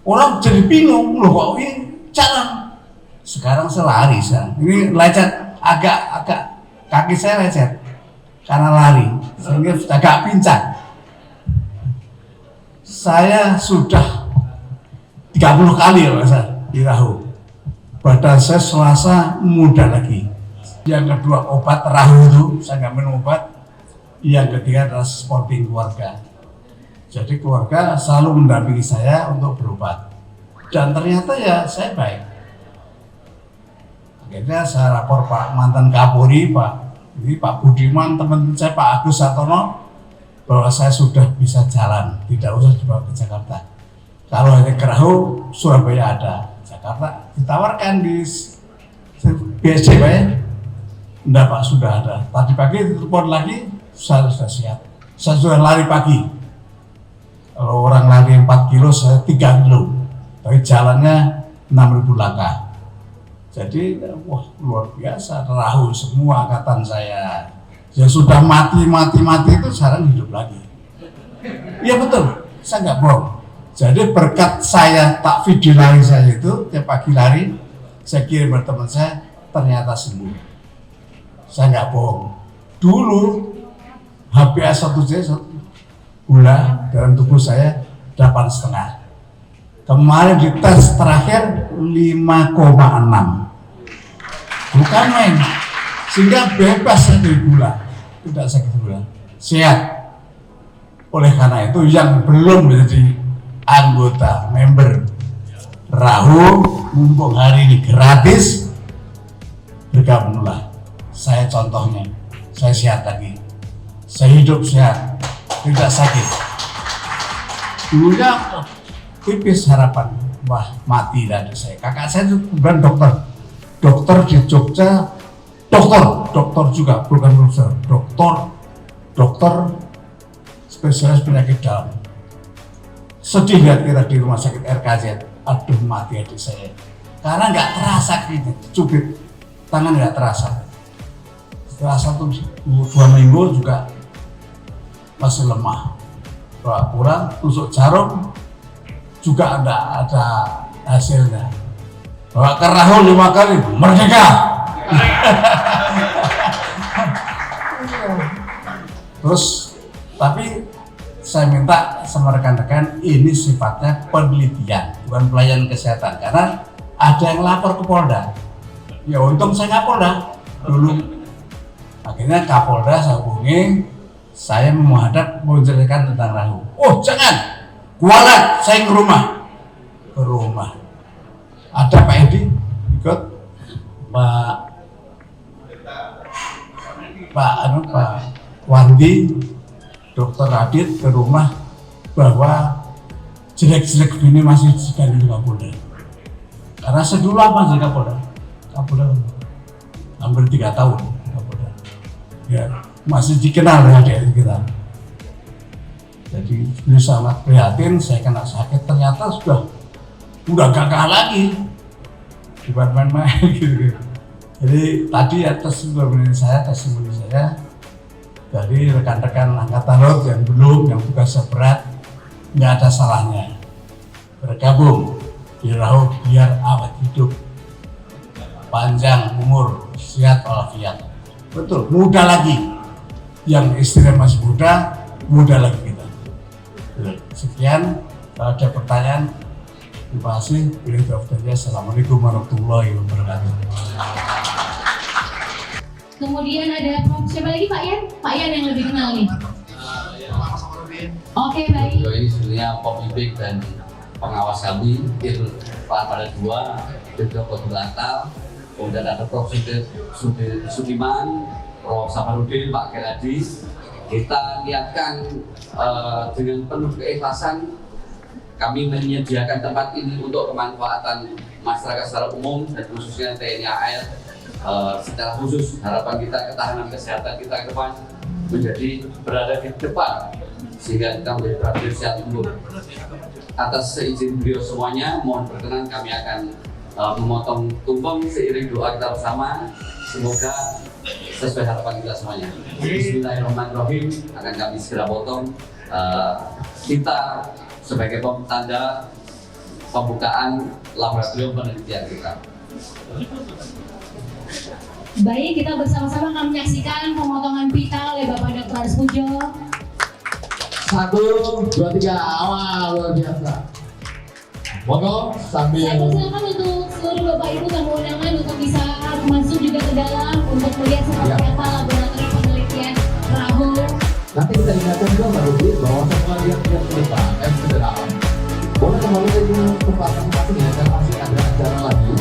Orang jadi bingung, loh kok ini jalan. Sekarang saya lari saya. Ini lecet, agak kaki saya lecet karena lari, sehingga agak pincang. Saya sudah 30 kali ya saya di Rahu. Badan saya selasa muda lagi. Yang kedua obat Rahu itu saya nggak minum obat. Yang ketiga adalah supporting keluarga. Jadi keluarga selalu mendampingi saya untuk berobat. Dan ternyata ya saya baik. Akhirnya saya lapor Pak mantan Kapolri, Pak Budiman, teman saya Pak Agus Satono, bahwa saya sudah bisa jalan, tidak usah dibawa ke Jakarta. Kalau hanya ke Rahu, Surabaya ada, Jakarta ditawarkan di BSD Pak ya? Enggak Pak, sudah ada. Tadi pagi telepon lagi, saya sudah siap. Saya sudah lari pagi. Kalau orang lari 4 kilo, saya 3 kilo. Tapi jalannya 6.000 langkah. Jadi, wah luar biasa, Rahu semua angkatan saya. Yang sudah mati itu sekarang hidup lagi. Iya betul, saya nggak bohong. Jadi berkat saya tak video lari saya itu, tiap pagi lari, saya kirim ke teman saya, ternyata sembuh. Saya nggak bohong. Dulu HbA1c gula dalam tubuh saya 8,5. Kemarin di tes terakhir 5,6. Bukan main, sehingga bebas dari gula, tidak sakit gula, sehat. Oleh karena itu yang belum menjadi anggota member Rahu, mumpung hari ini gratis, bergabunglah. Saya contohnya, saya sehat lagi, saya hidup sehat, tidak sakit. Dulunya tipis harapan, wah mati dah saya. Kakak saya itu bukan dokter di Jogja, dokter juga, bukan profesor, dokter spesialis penyakit dalam. Sedih lihat kita di rumah sakit RKZ, aduh mati adik saya. Karena nggak terasa gitu, cubit tangan nggak terasa. Setelah 1-2 minggu juga masih lemah. Bawa pulang, tusuk jarum juga ada hasilnya. Bawa ke Rahu 5 kali, merdeka. Terus, tapi saya minta sama rekan-rekan, ini sifatnya penelitian, bukan pelayanan kesehatan. Karena ada yang lapor ke Polda. Ya untung saya nggak Polda dulu. Akhirnya Kapolda saya hubungi, saya menghadap menceritakan tentang Rahu. Oh jangan, kualat saya ke rumah. Ada Pak Edi ikut, Pak Wandi, Dokter Radit ke rumah bahwa jelek-jelek begini masih jadi Kapolda. Karena sedulu apa sih Kapolda? Kapolda hampir 3 tahun Kapolda. Ya masih dikenal ya dari kita. Jadi beliau sangat prihatin, saya kena sakit, ternyata udah gagah lagi, bukan main-main gitu. Jadi tadi testimoni saya dari rekan-rekan Angkatan Laut yang yang tugasnya berat, nggak ada salahnya bergabung di Rahu biar awet hidup, panjang umur, sehat walafiat. Betul, muda lagi. Yang istrinya masih muda lagi kita. Sekian, kalau ada pertanyaan, terima kasih. Assalamualaikum warahmatullahi wabarakatuh. Kemudian ada siapa lagi Pak Yan? Pak Yan yang lebih kenal nih. Oke, baik. Ini sebenarnya pemimpin dan pengawas kami, pada 2, Dirjen Koordinator, kemudian ada Prof. Sudiman, Prof. Safarudin, Pak Geradi. Kita niatkan dengan penuh keikhlasan kami menyediakan tempat ini untuk kemanfaatan masyarakat secara umum dan khususnya TNI AL. Secara khusus harapan kita ketahanan kesehatan kita ke depan menjadi berada di depan sehingga kita menjadi prajurit sehat umur. Atas seizin beliau semuanya, mohon berkenan kami akan memotong tumpeng seiring doa kita bersama. Semoga sesuai harapan kita semuanya. Bismillahirrahmanirrahim, akan kami segera potong. Kita sebagai tanda pembukaan laboratorium penelitian kita. Baik, kita bersama-sama akan menyaksikan pemotongan pita oleh Bapak Dr. Aris Pujo. 1, 2, 3, awal luar biasa. Monggo sambil. Saya persilakan untuk seluruh Bapak Ibu tamu undangan untuk bisa masuk juga ke dalam untuk melihat seperti apa laboratorium penelitian Rahu. Nanti kita ingatkan juga Mbak Ruby bahwa semua lihat ke depan, ke dalam. Boleh kembali ke tempat masing-masing ya, karena masih ada acara lagi.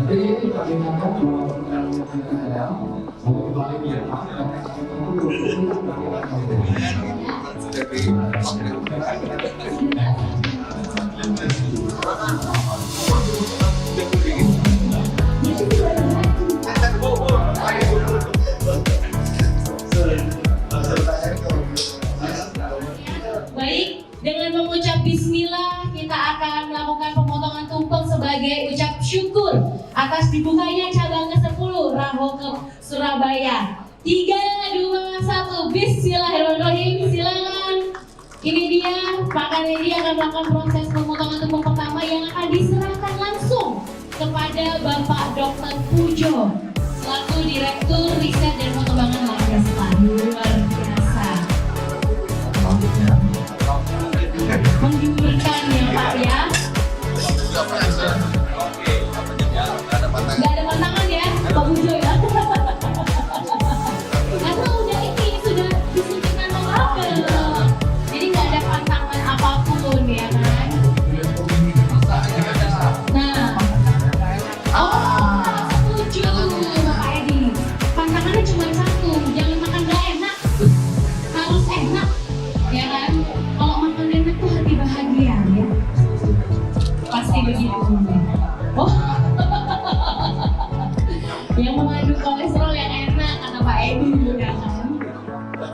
Nanti bagaimana kalau kita untuk kembali biar Baik, dengan mengucap bismillah kita akan melakukan pemotongan tumpeng sebagai ucap syukur atas dibukanya cabang ke-10 Rahu Club Surabaya. 3, 2, 1, bismillahirrahmanirrahim. Silakan. Ini dia, Pak Kanedi akan melakukan proses pemotongan tumpeng pertama yang akan diserahkan langsung kepada Bapak Dr. Pujo selaku Direktur Riset dan Pengembangan Laboratorium. Luar biasa. Menggiurkan ya Pak ya. Nggak ada pantangan ya Pak Pujo ya. Karena udah ini sudah disuntik nanopartikel. Jadi nggak ada pantangan apapun ya kan. Nah, setuju Bapak Edi. Pantangannya cuma 1, jangan makan nggak enak, harus enak, ya kan? Kalau makan enak tuh hati bahagia ya. Pasti begitu. Oh, yang mengandung kolesterol yang enak kata Pak Edi ya kan.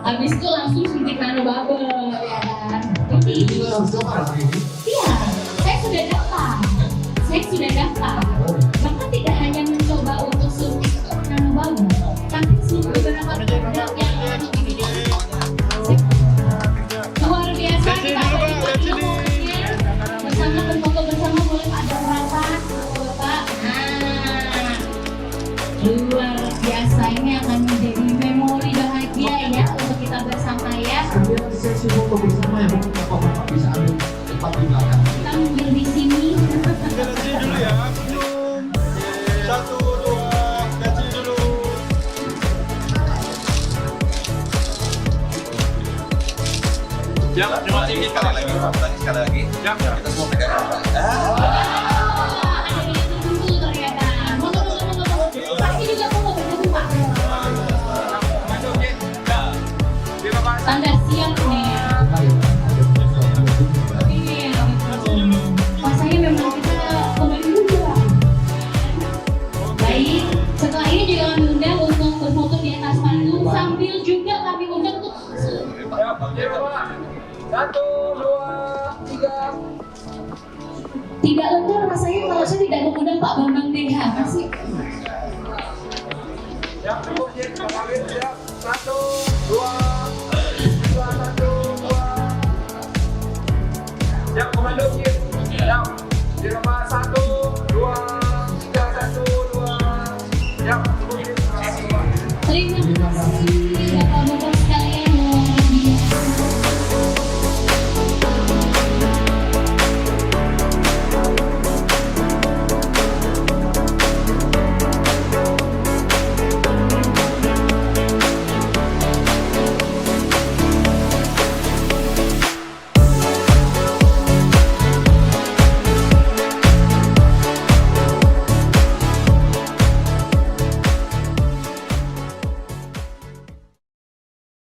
Habis itu langsung suntik nanobubble ya kan. Iya, saya sudah daftar. Bahkan tidak hanya mencoba untuk suntik nanobubble, tapi beberapa produk yang luar biasa. Kita akan ikuti semuanya bersama, berfoto bersama, boleh ada rapat Bapak. Nah, luar biasa, ini akan menjadi memori bahagia ya untuk kita bersama ya. sambil sesi foto bersama ya, Bapak bisa ambil tempat di belakang. Kita ambil di sini. sekali lagi, Pak. Ulangi sekali lagi. Kita semua pegang Pak. Tanda siap nih. Iya, masanya memang kita kembali juga. Baik, setelah ini juga kami undang untuk berfoto di atas panggung sambil juga kami undang untuk 1, 2, 3. tidak lega rasanya kalau saya tidak mengundang Pak Bambang DH masih. Siap, siap, 1, 2. Siap, komando, siap. Di nomor 1.